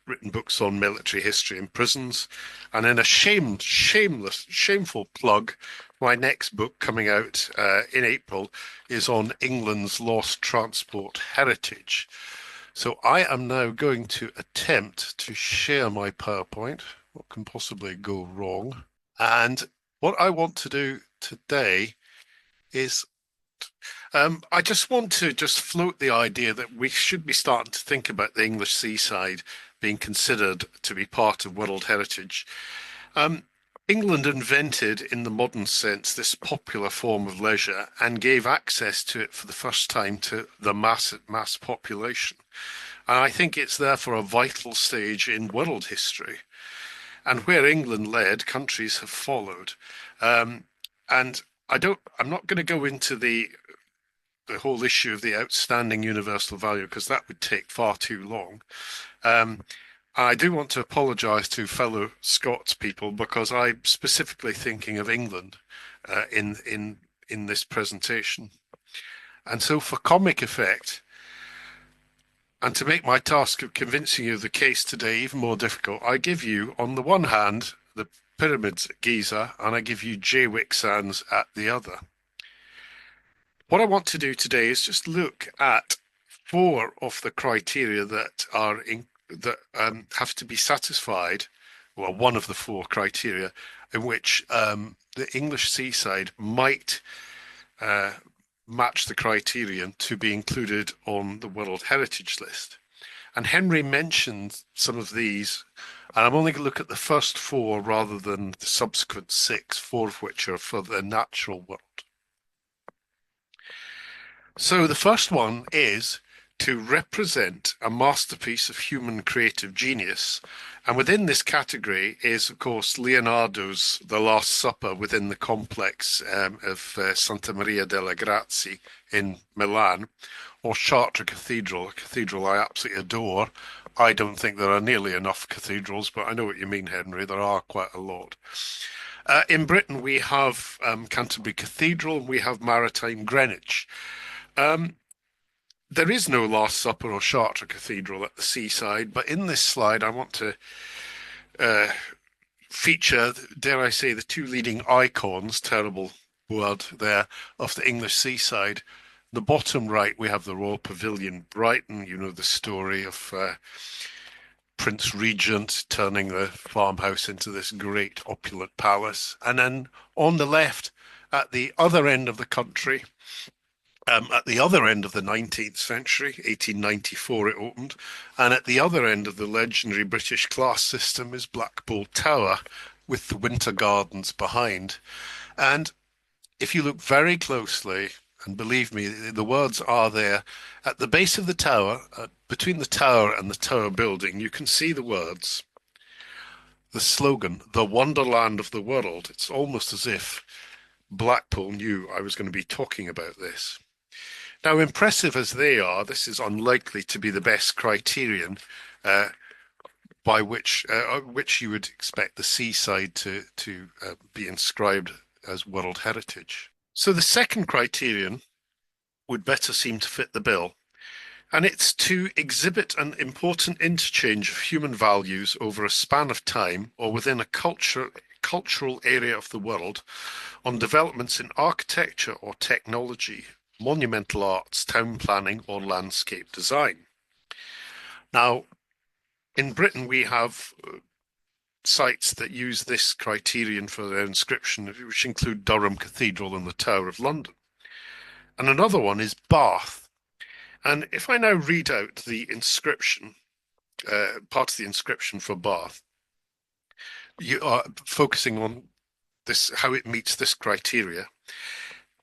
written books on military history and prisons. And in a shameful plug, my next book coming out in April is on England's lost transport heritage. So I am now going to attempt to share my PowerPoint. What can possibly go wrong? And what I want to do today is I just want to float the idea that we should be starting to think about the English seaside being considered to be part of World Heritage. England invented, in the modern sense, this popular form of leisure and gave access to it for the first time to the mass population. And I think it's therefore a vital stage in world history. And where England led, countries have followed. And I'm not going to go into the whole issue of the outstanding universal value because that would take far too long. I do want to apologise to fellow Scots people because I'm specifically thinking of England in this presentation. And so for comic effect, and to make my task of convincing you of the case today even more difficult, I give you, on the one hand, the pyramids at Giza, and I give you Jaywick Sands at the other. What I want to do today is just look at 4 of the criteria that have to be satisfied, well, one of the 4 criteria in which the English seaside might match the criterion to be included on the World Heritage List. And Henry mentioned some of these, and I'm only going to look at the first 4 rather than the subsequent 6, 4 of which are for the natural world. So the first one is to represent a masterpiece of human creative genius. And within this category is, of course, Leonardo's The Last Supper within the complex of Santa Maria delle Grazie in Milan, or Chartres Cathedral, a cathedral I absolutely adore. I don't think there are nearly enough cathedrals, but I know what you mean, Henry. There are quite a lot. In Britain, we have Canterbury Cathedral, and we have Maritime Greenwich. There is no Last Supper or Chartres Cathedral at the seaside, but in this slide I want to feature, dare I say, the 2 leading icons, terrible word there, of the English seaside. The bottom right, we have the Royal Pavilion, Brighton. You know the story of Prince Regent turning the farmhouse into this great opulent palace. And then on the left, at the other end of the country, at the other end of the 19th century, 1894 it opened, and at the other end of the legendary British class system is Blackpool Tower with the Winter Gardens behind. And if you look very closely, and believe me, the words are there, at the base of the tower, between the tower and the tower building, you can see the words, the slogan, the wonderland of the world. It's almost as if Blackpool knew I was going to be talking about this. Now, impressive as they are, this is unlikely to be the best criterion by which you would expect the seaside to be inscribed as World Heritage. So the second criterion would better seem to fit the bill, and it's to exhibit an important interchange of human values over a span of time or within a cultural area of the world on developments in architecture or technology, monumental arts, town planning, or landscape design. Now, in Britain, we have sites that use this criterion for their inscription, which include Durham Cathedral and the Tower of London. And another one is Bath. And if I now read out the inscription, part of the inscription for Bath, you are focusing on this, how it meets this criteria.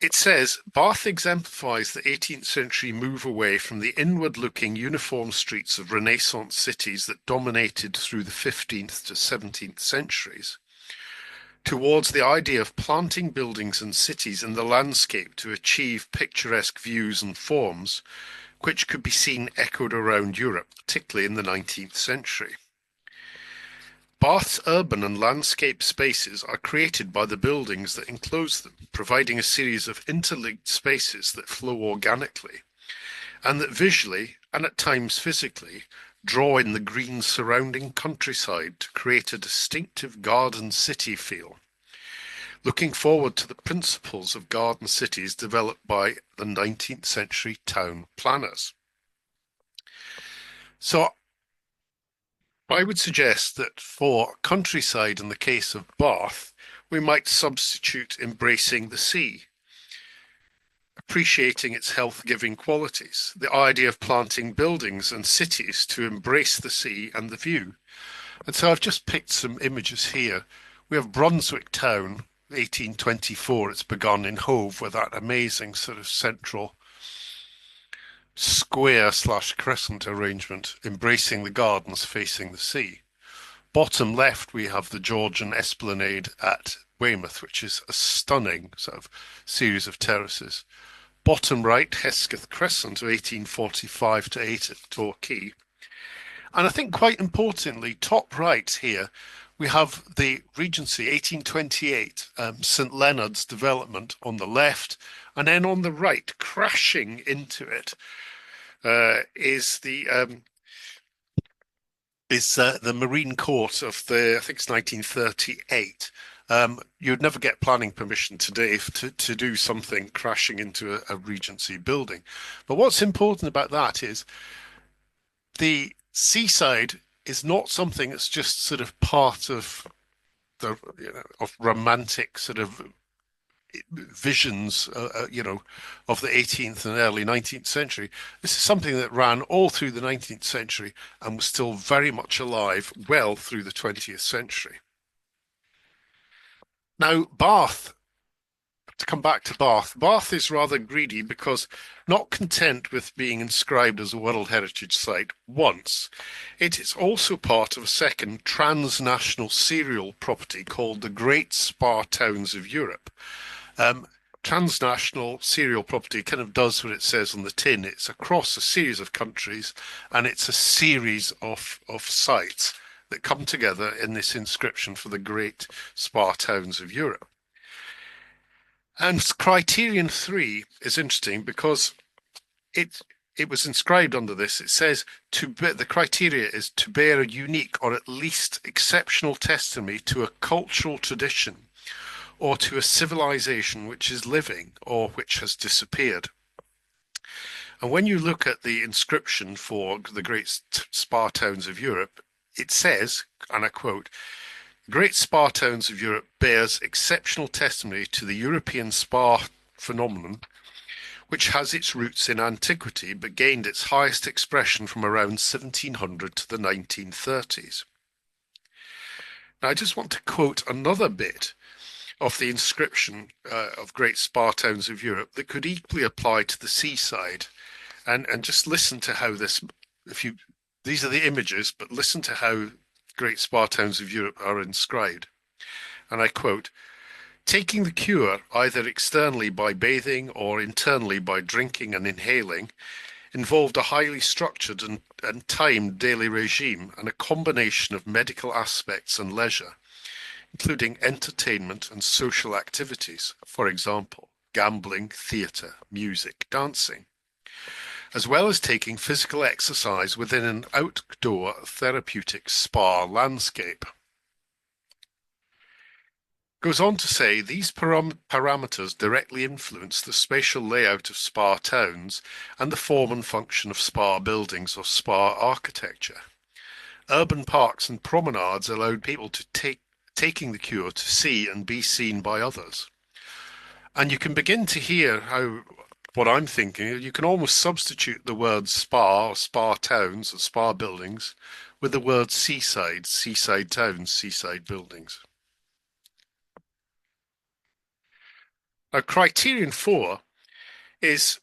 It says, Bath exemplifies the 18th century move away from the inward-looking uniform streets of Renaissance cities that dominated through the 15th to 17th centuries, towards the idea of planting buildings and cities in the landscape to achieve picturesque views and forms, which could be seen echoed around Europe, particularly in the 19th century. Bath's urban and landscape spaces are created by the buildings that enclose them, providing a series of interlinked spaces that flow organically, and that visually, and at times physically, draw in the green surrounding countryside to create a distinctive garden city feel, looking forward to the principles of garden cities developed by the 19th century town planners. So I would suggest that for countryside, in the case of Bath, we might substitute embracing the sea, appreciating its health-giving qualities, the idea of planting buildings and cities to embrace the sea and the view. And so I've just picked some images here. We have Brunswick Town, 1824. It's begun in Hove with that amazing sort of central square/crescent arrangement, embracing the gardens facing the sea. Bottom left, we have the Georgian Esplanade at Weymouth, which is a stunning sort of series of terraces. Bottom right, Hesketh Crescent of 1845 to 8 at Torquay. And I think quite importantly, top right here, we have the Regency 1828, St Leonard's development on the left, and then on the right, crashing into it, is the Marine Court of the, I think it's 1938. You'd never get planning permission today to do something crashing into a Regency building. But what's important about that is the seaside is not something that's just sort of part of the of romantic sort of visions, of the 18th and early 19th century. This is something that ran all through the 19th century and was still very much alive well through the 20th century. Now, Bath, to come back to Bath, Bath is rather greedy because, not content with being inscribed as a World Heritage Site once, it is also part of a second transnational serial property called the Great Spa Towns of Europe. Transnational serial property kind of does what it says on the tin. It's across a series of countries, and it's a series of sites that come together in this inscription for the Great Spa Towns of Europe. And criterion 3 is interesting because it was inscribed under this. It says the criteria is to bear a unique or at least exceptional testimony to a cultural tradition or to a civilization which is living or which has disappeared. And when you look at the inscription for the Great Spa Towns of Europe, it says, and I quote, Great Spa Towns of Europe bears exceptional testimony to the European spa phenomenon, which has its roots in antiquity but gained its highest expression from around 1700 to the 1930s. Now, I just want to quote another bit of the inscription of Great Spa Towns of Europe that could equally apply to the seaside, and just listen to how this, these are the images, but listen to how Great Spa Towns of Europe are inscribed. And I quote, taking the cure either externally by bathing or internally by drinking and inhaling involved a highly structured and timed daily regime and a combination of medical aspects and leisure, including entertainment and social activities, for example, gambling, theatre, music, dancing, as well as taking physical exercise within an outdoor therapeutic spa landscape. Goes on to say these parameters directly influence the spatial layout of spa towns and the form and function of spa buildings or spa architecture. urban parks and promenades allowed people to taking the cure to see and be seen by others. And you can begin to hear how what I'm thinking, you can almost substitute the word spa or spa towns or spa buildings with the word seaside, seaside towns, seaside buildings. Now, criterion 4 is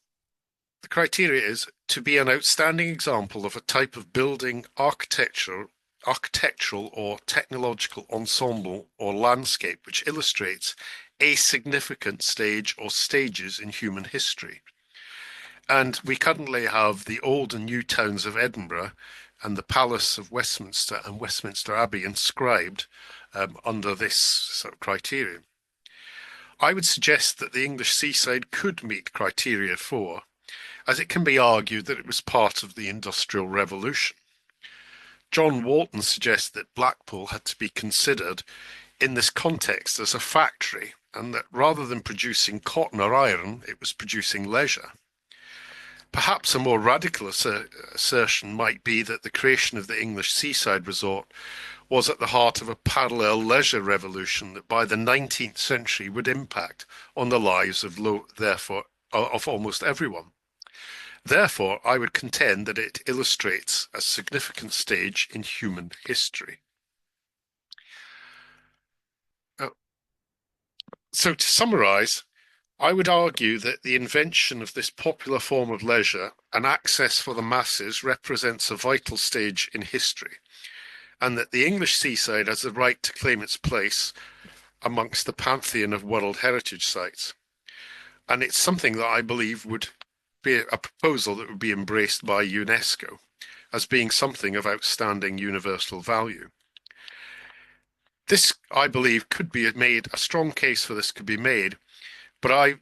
the criteria is to be an outstanding example of a type of building architectural or technological ensemble or landscape which illustrates a significant stage or stages in human history. And we currently have the old and new towns of Edinburgh and the Palace of Westminster and Westminster Abbey inscribed under this sort of criterion. I would suggest that the English seaside could meet criteria 4, as it can be argued that it was part of the Industrial Revolution. John Walton suggests that Blackpool had to be considered in this context as a factory, and that rather than producing cotton or iron, it was producing leisure. Perhaps a more radical assertion might be that the creation of the English seaside resort was at the heart of a parallel leisure revolution that by the 19th century would impact on the lives of almost everyone. Therefore, I would contend that it illustrates a significant stage in human history. So to summarize, I would argue that the invention of this popular form of leisure and access for the masses represents a vital stage in history, and that the English seaside has the right to claim its place amongst the pantheon of World Heritage sites. And it's something that I believe would be a proposal that would be embraced by UNESCO as being something of outstanding universal value. This, I believe, could be made, a strong case for this could be made, but I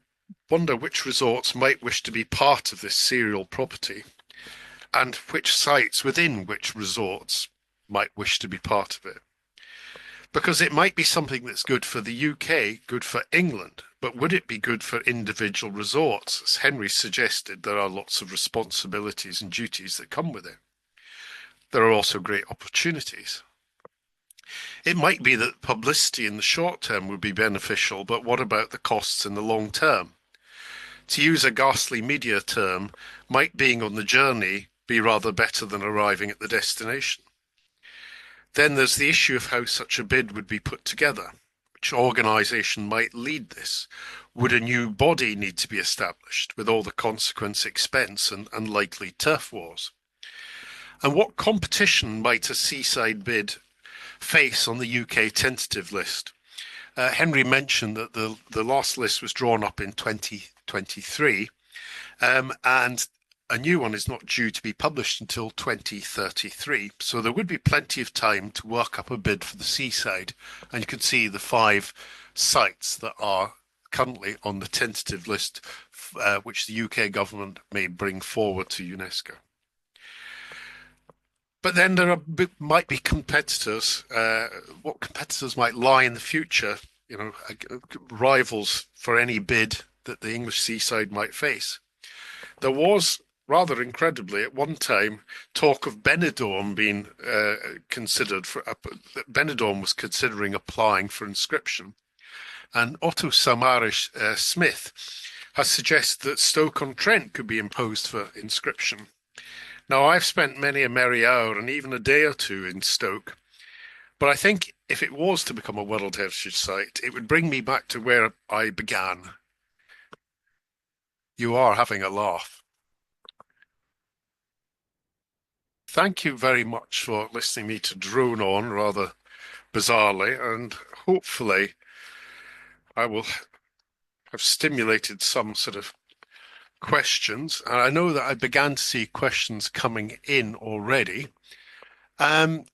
wonder which resorts might wish to be part of this serial property and which sites within which resorts might wish to be part of it. Because it might be something that's good for the UK, good for England, but would it be good for individual resorts? As Henry suggested, there are lots of responsibilities and duties that come with it. There are also great opportunities. It might be that publicity in the short term would be beneficial, but what about the costs in the long term? To use a ghastly media term, might being on the journey be rather better than arriving at the destination? Then there's the issue of how such a bid would be put together. Which organisation might lead this? Would a new body need to be established with all the consequence, expense and likely turf wars? And what competition might a seaside bid face on the UK tentative list? Henry mentioned that the last list was drawn up in 2023, and a new one is not due to be published until 2033. So there would be plenty of time to work up a bid for the seaside. And you can see the 5 sites that are currently on the tentative list, which the UK government may bring forward to UNESCO. But then there might be competitors. What competitors might lie in the future? You know, rivals for any bid that the English seaside might face. There was, rather incredibly, at one time, talk of Benidorm being considered for. Benidorm was considering applying for inscription, and Otto Samarish Smith has suggested that Stoke-on-Trent could be imposed for inscription. Now, I've spent many a merry hour and even a day or two in Stoke, but I think if it was to become a World Heritage Site, it would bring me back to where I began. You are having a laugh. Thank you very much for listening to me to drone on rather bizarrely, and hopefully I will have stimulated some sort of questions. And I know that I began to see questions coming in already. And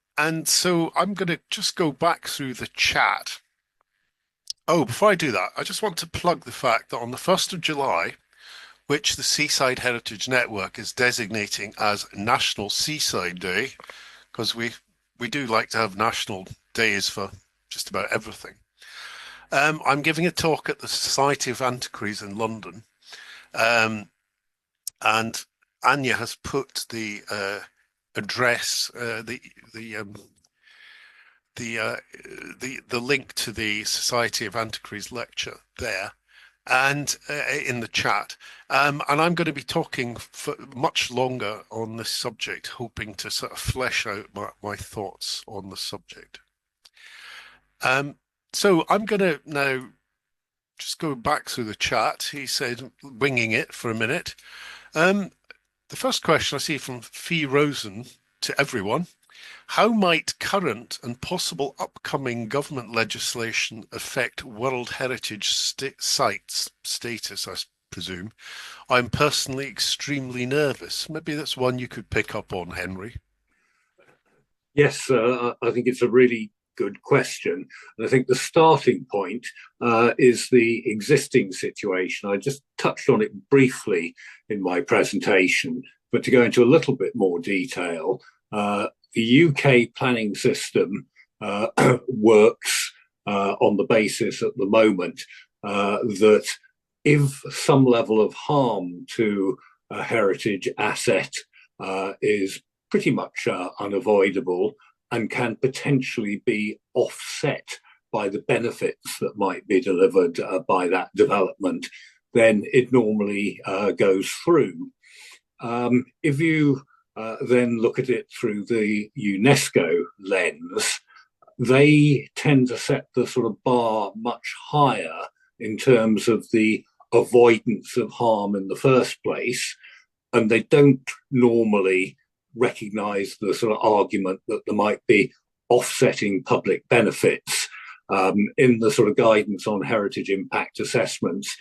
so I'm going to just go back through the chat. Oh, before I do that, I just want to plug the fact that on the 1st of July, which the Seaside Heritage Network is designating as National Seaside Day, because we do like to have national days for just about everything. I'm giving a talk at the Society of Antiquaries in London, and Anya has put the address the link to the Society of Antiquaries lecture there and in the chat. And I'm going to be talking for much longer on this subject, hoping to sort of flesh out my thoughts on the subject. So I'm going to now just go back through the chat. He said, winging it for a minute. The first question I see from Fee Rosen to everyone: how might current and possible upcoming government legislation affect World Heritage sites status, I presume? I'm personally extremely nervous. Maybe that's one you could pick up on, Henry.
Yes, I think it's a really good question. And I think the starting point is the existing situation. I just touched on it briefly in my presentation, but to go into a little bit more detail, the UK planning system works on the basis at the moment that if some level of harm to a heritage asset is pretty much unavoidable and can potentially be offset by the benefits that might be delivered by that development, then it normally goes through. If you then look at it through the UNESCO lens, they tend to set the sort of bar much higher in terms of the avoidance of harm in the first place, and they don't normally recognise the sort of argument that there might be offsetting public benefits. In the sort of guidance on heritage impact assessments,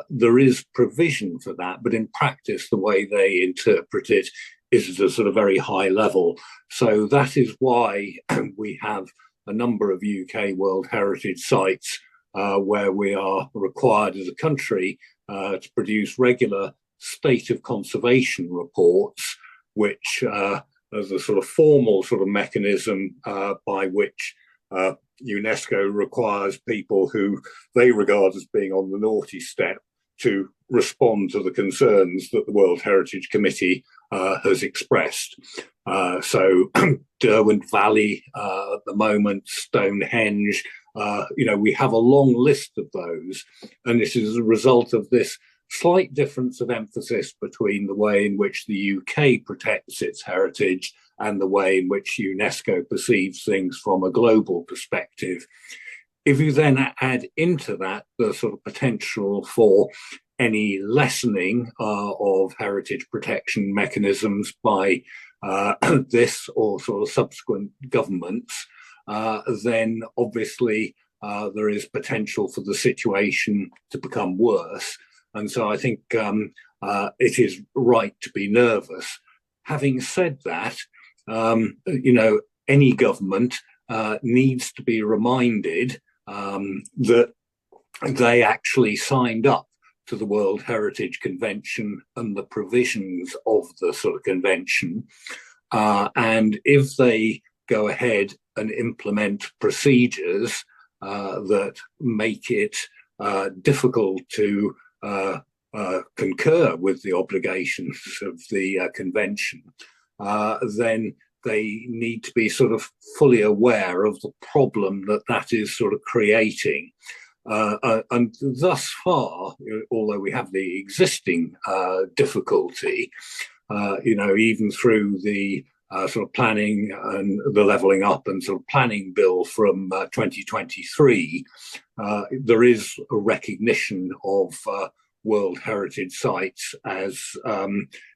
there is provision for that, but in practice, the way they interpret it is at a sort of very high level. So that is why we have a number of UK World Heritage sites where we are required as a country to produce regular state of conservation reports, which as a sort of formal sort of mechanism by which UNESCO requires people who they regard as being on the naughty step to respond to the concerns that the World Heritage Committee has expressed. So Derwent Valley at the moment, Stonehenge, we have a long list of those. And this is a result of this slight difference of emphasis between the way in which the UK protects its heritage and the way in which UNESCO perceives things from a global perspective. If you then add into that the sort of potential for any lessening of heritage protection mechanisms by this or sort of subsequent governments, then obviously there is potential for the situation to become worse. And so I think it is right to be nervous. Having said that, any government needs to be reminded that they actually signed up to the World Heritage Convention and the provisions of the sort of convention. And if they go ahead and implement procedures that make it difficult to concur with the obligations of the convention, then they need to be sort of fully aware of the problem that is sort of creating. And thus far, although we have the existing difficulty, even through the sort of planning and the levelling up and sort of planning bill from 2023, there is a recognition of World Heritage sites as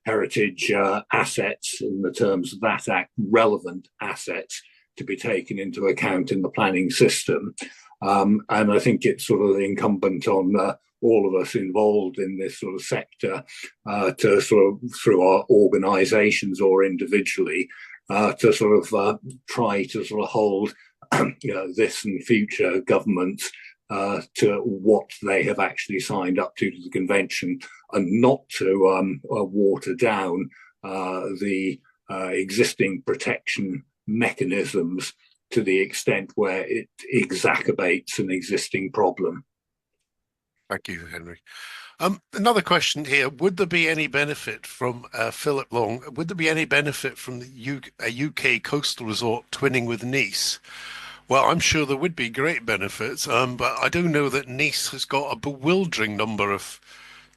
heritage assets in the terms of that act, relevant assets to be taken into account in the planning system. And I think it's sort of incumbent on all of us involved in this sort of sector to sort of, through our organisations or individually, to sort of try to sort of hold this and future governments to what they have actually signed up to the convention, and not to water down the existing protection mechanisms to the extent where it exacerbates an existing problem.
Thank you, Henry. Another question here. Would there be any benefit from Philip Long? Would there be any benefit from a UK coastal resort twinning with Nice? Well, I'm sure there would be great benefits, but I do know that Nice has got a bewildering number of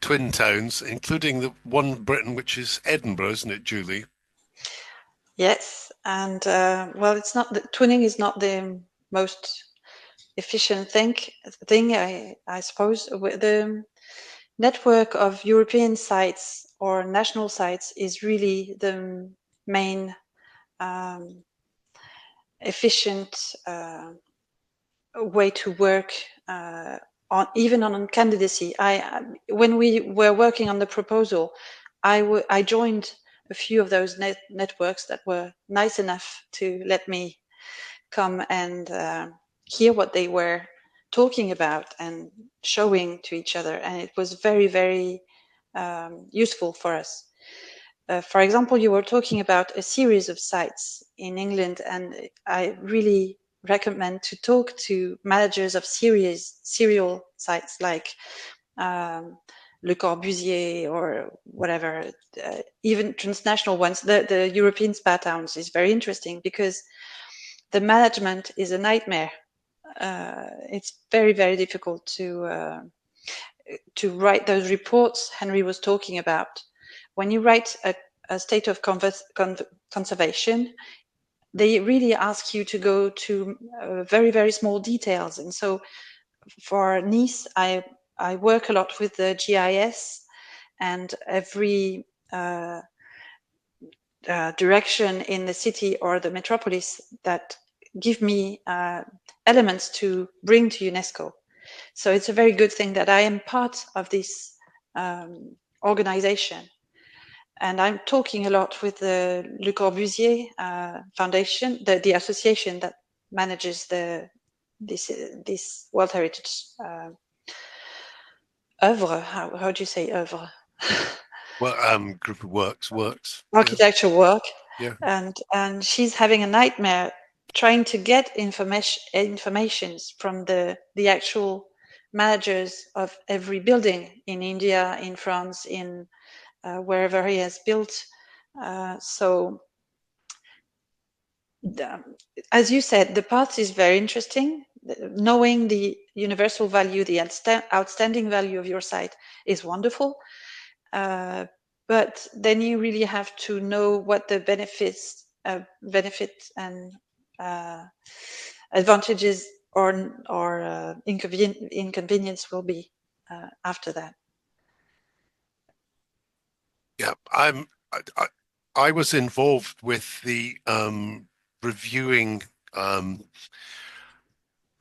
twin towns, including the one in Britain, which is Edinburgh, isn't it, Julie?
Yes, and well, it's not the twinning is not the most efficient thing I suppose. The network of European sites or national sites is really the main efficient way to work on even on candidacy. When we were working on the proposal, I joined a few of those networks that were nice enough to let me come and hear what they were talking about and showing to each other, and it was very, very useful for us. For example, you were talking about a series of sites in England, and I really recommend to talk to managers of serial sites like Le Corbusier or whatever, even transnational ones. The European spa towns is very interesting because the management is a nightmare. It's very, very difficult to write those reports Henry was talking about. When you write a state of conservation, they really ask you to go to very, very small details. And so for Nice, I work a lot with the GIS, and every direction in the city or the metropolis that give me elements to bring to UNESCO. So it's a very good thing that I am part of this organization. And I'm talking a lot with the Le Corbusier Foundation, the association that manages this World Heritage oeuvre. How do you say oeuvre?
Well, group of works.
Architecture work.
Yeah.
And she's having a nightmare trying to get informations from the actual managers of every building in India, in France, in wherever he has built. So as you said, the path is very interesting. Knowing the universal value, the outstanding value of your site is wonderful. But then you really have to know what the benefit and advantages or inconvenience will be after that.
Yeah, I was involved with the reviewing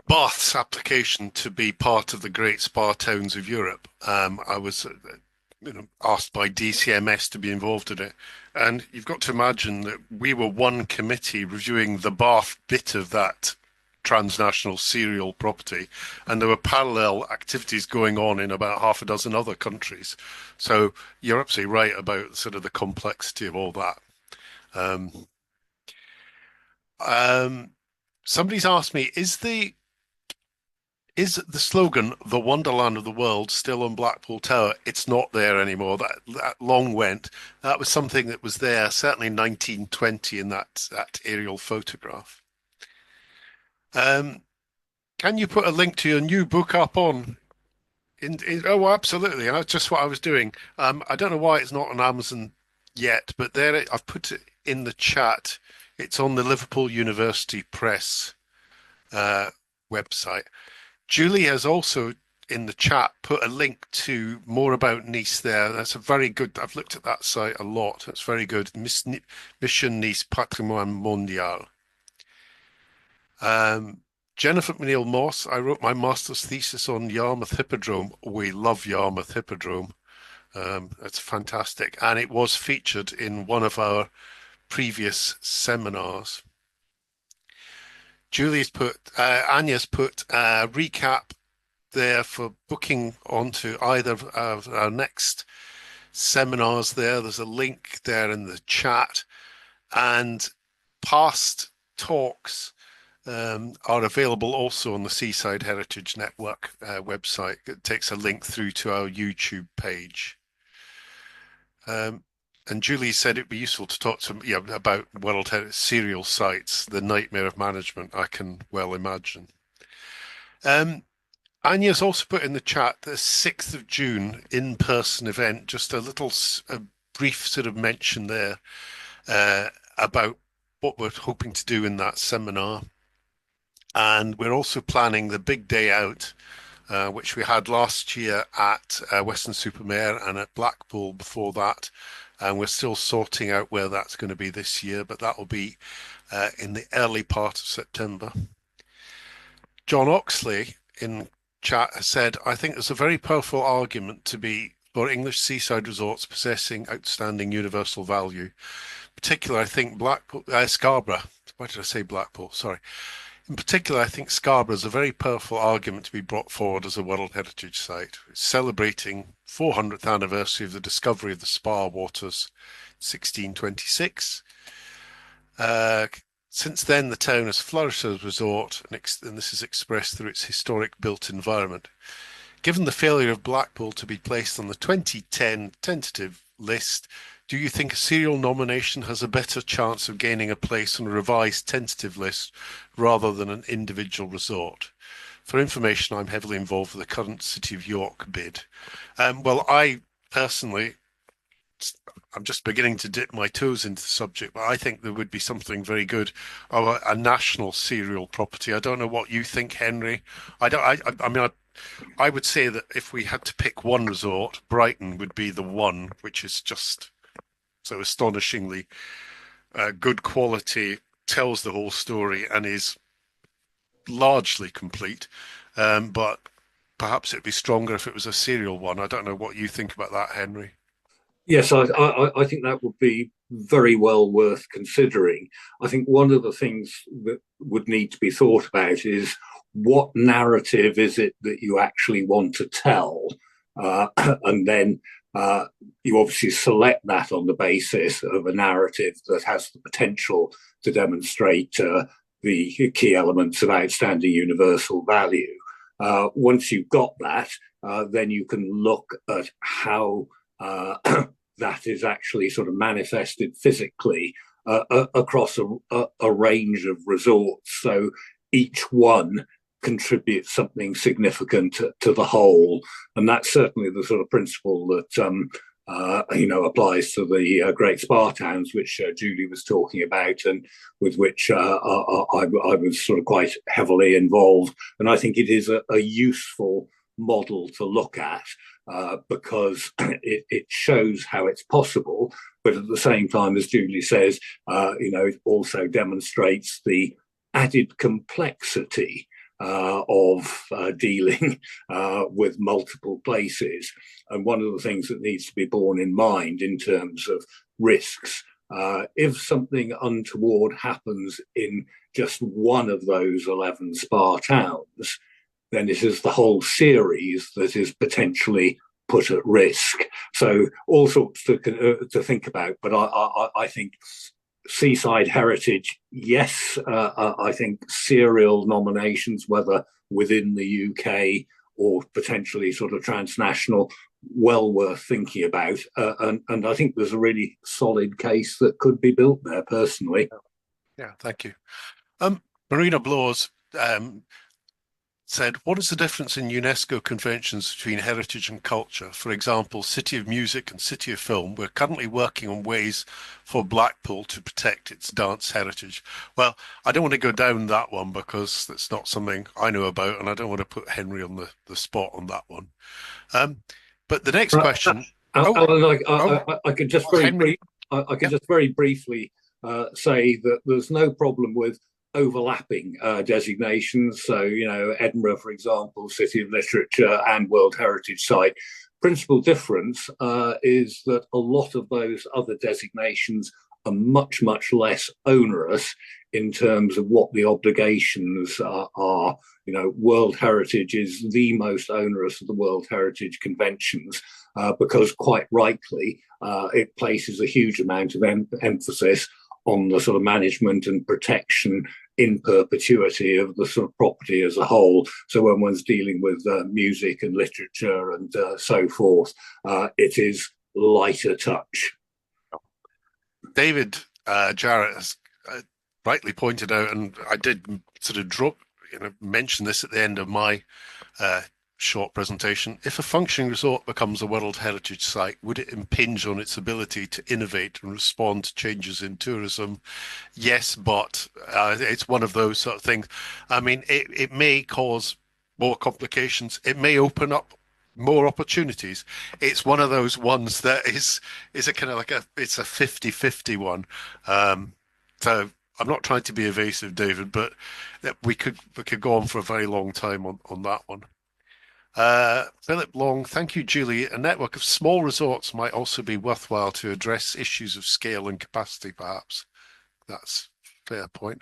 Bath's application to be part of the Great Spa Towns of Europe. I was asked by DCMS to be involved in it. And you've got to imagine that we were one committee reviewing the Bath bit of that transnational serial property, and there were parallel activities going on in about half a dozen other countries. So you're absolutely right about sort of the complexity of all that. Somebody's asked me, is the slogan "The Wonderland of the World" still on Blackpool Tower? It's not there anymore. That long went. That was something that was there certainly in 1920 in that aerial photograph. Can you put a link to your new book up on? Oh, absolutely. That's just what I was doing. I don't know why it's not on Amazon yet, but there I've put it in the chat. It's on the Liverpool University Press website. Julie has also in the chat put a link to more about Nice there. That's a very good, I've looked at that site a lot. That's very good. Mission Nice Patrimoine Mondial. Jennifer McNeil Moss, I wrote my master's thesis on Yarmouth Hippodrome. We love Yarmouth Hippodrome. It's fantastic. And it was featured in one of our previous seminars. Anya's put a recap there for booking onto either of our next seminars there. There's a link there in the chat, and past talks are available also on the Seaside Heritage Network website. It takes a link through to our YouTube page. And Julie said it'd be useful to talk to about World Heritage serial sites, the nightmare of management, I can well imagine. Anya's also put in the chat the 6th of June in-person event, just a brief sort of mention there about what we're hoping to do in that seminar. And we're also planning the big day out, which we had last year at Weston-super-Mare and at Blackpool before that. And we're still sorting out where that's going to be this year, but that will be in the early part of September. John Oxley in chat has said, I think there's a very powerful argument to be for English seaside resorts possessing outstanding universal value. In particular, I think Scarborough, why did I say Blackpool? Sorry. In particular, I think Scarborough is a very powerful argument to be brought forward as a World Heritage Site. It's celebrating 400th anniversary of the discovery of the Spa waters, 1626. Since then, the town has flourished as a resort, and this is expressed through its historic built environment. Given the failure of Blackpool to be placed on the 2010 tentative list, do you think a serial nomination has a better chance of gaining a place on a revised tentative list rather than an individual resort? For information, I'm heavily involved with the current City of York bid. Well, I personally, I'm just beginning to dip my toes into the subject, but I think there would be something very good of a national serial property. I don't know what you think, Henry. I would say that if we had to pick one resort, Brighton would be the one, which is just so astonishingly good quality, tells the whole story, and is largely complete. But perhaps it'd be stronger if it was a serial one. I don't know what you think about that, Henry.
Yes, I think that would be very well worth considering. I think one of the things that would need to be thought about is what narrative is it that you actually want to tell? And then you obviously select that on the basis of a narrative that has the potential to demonstrate the key elements of outstanding universal value. Once you've got that, then you can look at how that is actually sort of manifested physically across a range of resorts. So each one contributes something significant to the whole, and that's certainly the sort of principle that applies to the great spa towns, which Julie was talking about, and with which I was sort of quite heavily involved. And I think it is a useful model to look at because it shows how it's possible, but at the same time, as Julie says, it also demonstrates the added complexity of dealing with multiple places. And one of the things that needs to be borne in mind in terms of risks, if something untoward happens in just one of those 11 spa towns, then it is the whole series that is potentially put at risk. So all sorts to think about, but I think Seaside Heritage, yes. I think serial nominations, whether within the UK or potentially sort of transnational, well worth thinking about. And I think there's a really solid case that could be built there, personally.
Yeah, thank you. Marina Blows said, what is the difference in UNESCO conventions between heritage and culture? For example, City of Music and City of Film. We're currently working on ways for Blackpool to protect its dance heritage. Well, I don't want to go down that one because that's not something I know about, and I don't want to put Henry on the spot on that one. But the next question...
I could just very briefly say that there's no problem with overlapping designations. So, Edinburgh, for example, City of Literature and World Heritage Site. Principal difference is that a lot of those other designations are much, much less onerous in terms of what the obligations are. World Heritage is the most onerous of the World Heritage conventions because, quite rightly, it places a huge amount of emphasis on the sort of management and protection in perpetuity of the sort of property as a whole. So when one's dealing with music and literature and so forth, it is lighter touch.
David Jarrett has rightly pointed out, and I did sort of mention this at the end of my short presentation. If a functioning resort becomes a World Heritage Site, would it impinge on its ability to innovate and respond to changes in tourism? Yes, but it's one of those sort of things. I mean, it may cause more complications. It may open up more opportunities. It's one of those ones that is a kind of like it's a 50-50 one. So I'm not trying to be evasive, David, but we could go on for a very long time on that one. Philip Long, thank you, Julie. A network of small resorts might also be worthwhile to address issues of scale and capacity, perhaps. That's a fair point.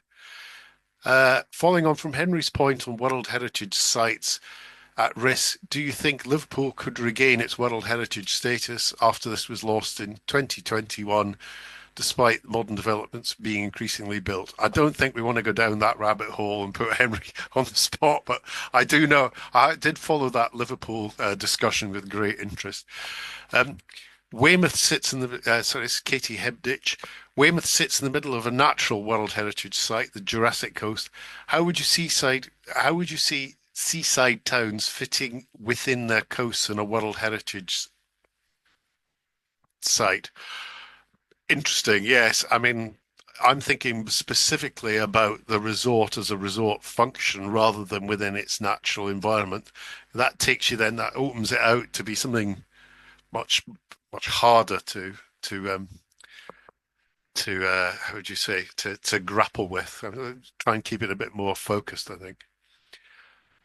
Following on from Henry's point on World Heritage sites at risk, do you think Liverpool could regain its World Heritage status after this was lost in 2021? Despite modern developments being increasingly built. I don't think we want to go down that rabbit hole and put Henry on the spot, but I do know, I did follow that Liverpool discussion with great interest. Weymouth sits in the, sorry, it's Katie Hebditch. Weymouth sits in the middle of a natural World Heritage Site, the Jurassic Coast. How would you see seaside towns fitting within their coasts in a World Heritage Site? Interesting, yes. I mean, I'm thinking specifically about the resort as a resort function rather than within its natural environment. That takes you then, that opens it out to be something much harder to how would you say, to grapple with. Try and keep it a bit more focused, I think.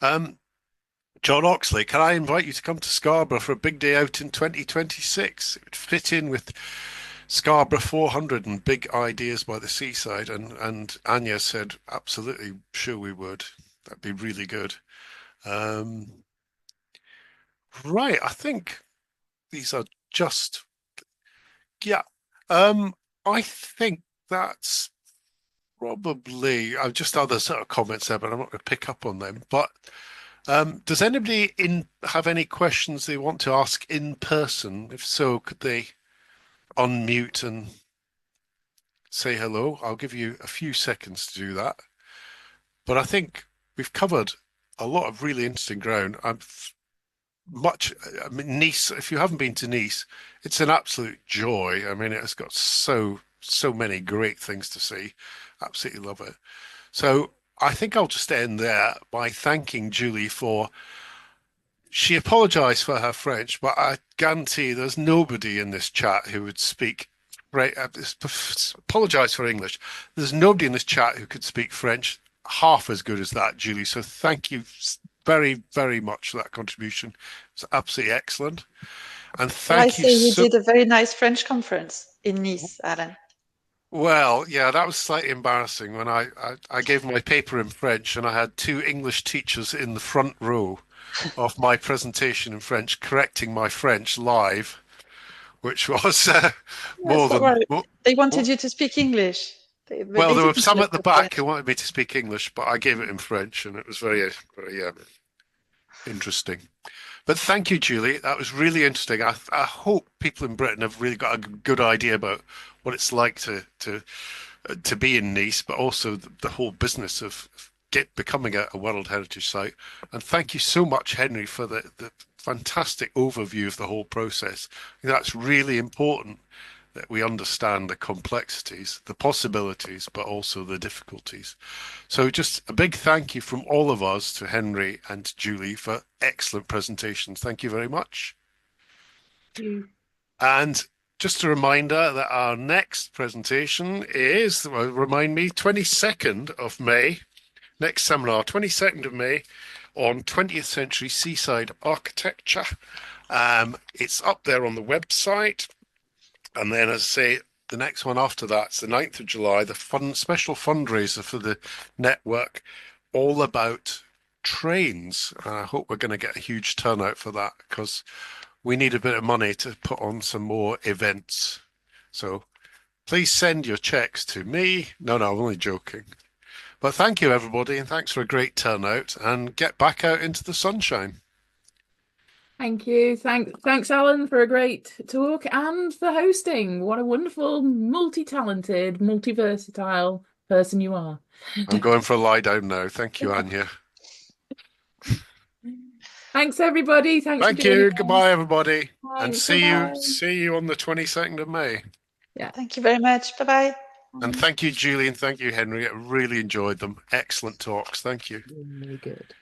John Oxley, can I invite you to come to Scarborough for a big day out in 2026? It would fit in with Scarborough 400 and big ideas by the seaside. And Anya said, absolutely, sure we would. That'd be really good. Right, I think these are just, yeah. I think that's probably, I've just other sort of comments there, but I'm not going to pick up on them. But does anybody have any questions they want to ask in person? If so, could they unmute and say hello? I'll give you a few seconds to do that. But I think we've covered a lot of really interesting ground. I mean, Nice, if you haven't been to Nice, it's an absolute joy. I mean, it's got so many great things to see. Absolutely love it. So I think I'll just end there by thanking Julie for, she apologized for her French, but I guarantee there's nobody in this chat who would speak, right, apologize for English. There's nobody in this chat who could speak French half as good as that, Julie. So thank you very, very much for that contribution. It's absolutely excellent. And thank you.
You did a very nice French conference in Nice, Alan.
Well, yeah, that was slightly embarrassing when I gave my paper in French and I had two English teachers in the front row of my presentation in French correcting my French live, which was more than...
Right. They wanted you to speak English.
Well, there were some at the back who wanted me to speak English, but I gave it in French and it was very, very interesting. But thank you, Julie. That was really interesting. I hope people in Britain have really got a good idea about what it's like to be in Nice, but also the whole business of becoming a World Heritage Site. And thank you so much, Henry, for the fantastic overview of the whole process. I think that's really important that we understand the complexities, the possibilities, but also the difficulties. So just a big thank you from all of us to Henry and to Julie for excellent presentations. Thank you very much.
Thank you.
And just a reminder that our next presentation is, remind me, 22nd of May, next seminar, 22nd of May on 20th century seaside architecture. It's up there on the website. And then, as I say, the next one after that's the 9th of July, the special fundraiser for the network, all about trains. I hope we're going to get a huge turnout for that because we need a bit of money to put on some more events. So please send your checks to me. No, I'm only joking. But thank you, everybody, and thanks for a great turnout. And get back out into the sunshine.
Thank you. Thanks, Alan, for a great talk and the hosting. What a wonderful, multi-talented, multi-versatile person you are.
I'm going for a lie down now. Thank you, Anya.
Thanks, everybody.
Thank you. Goodbye, everybody.
Thanks.
And see you on the 22nd of May.
Yeah.
Thank you very much. Bye-bye.
And thank you, Julie, and thank you, Henry. I really enjoyed them. Excellent talks. Thank you.
Really good.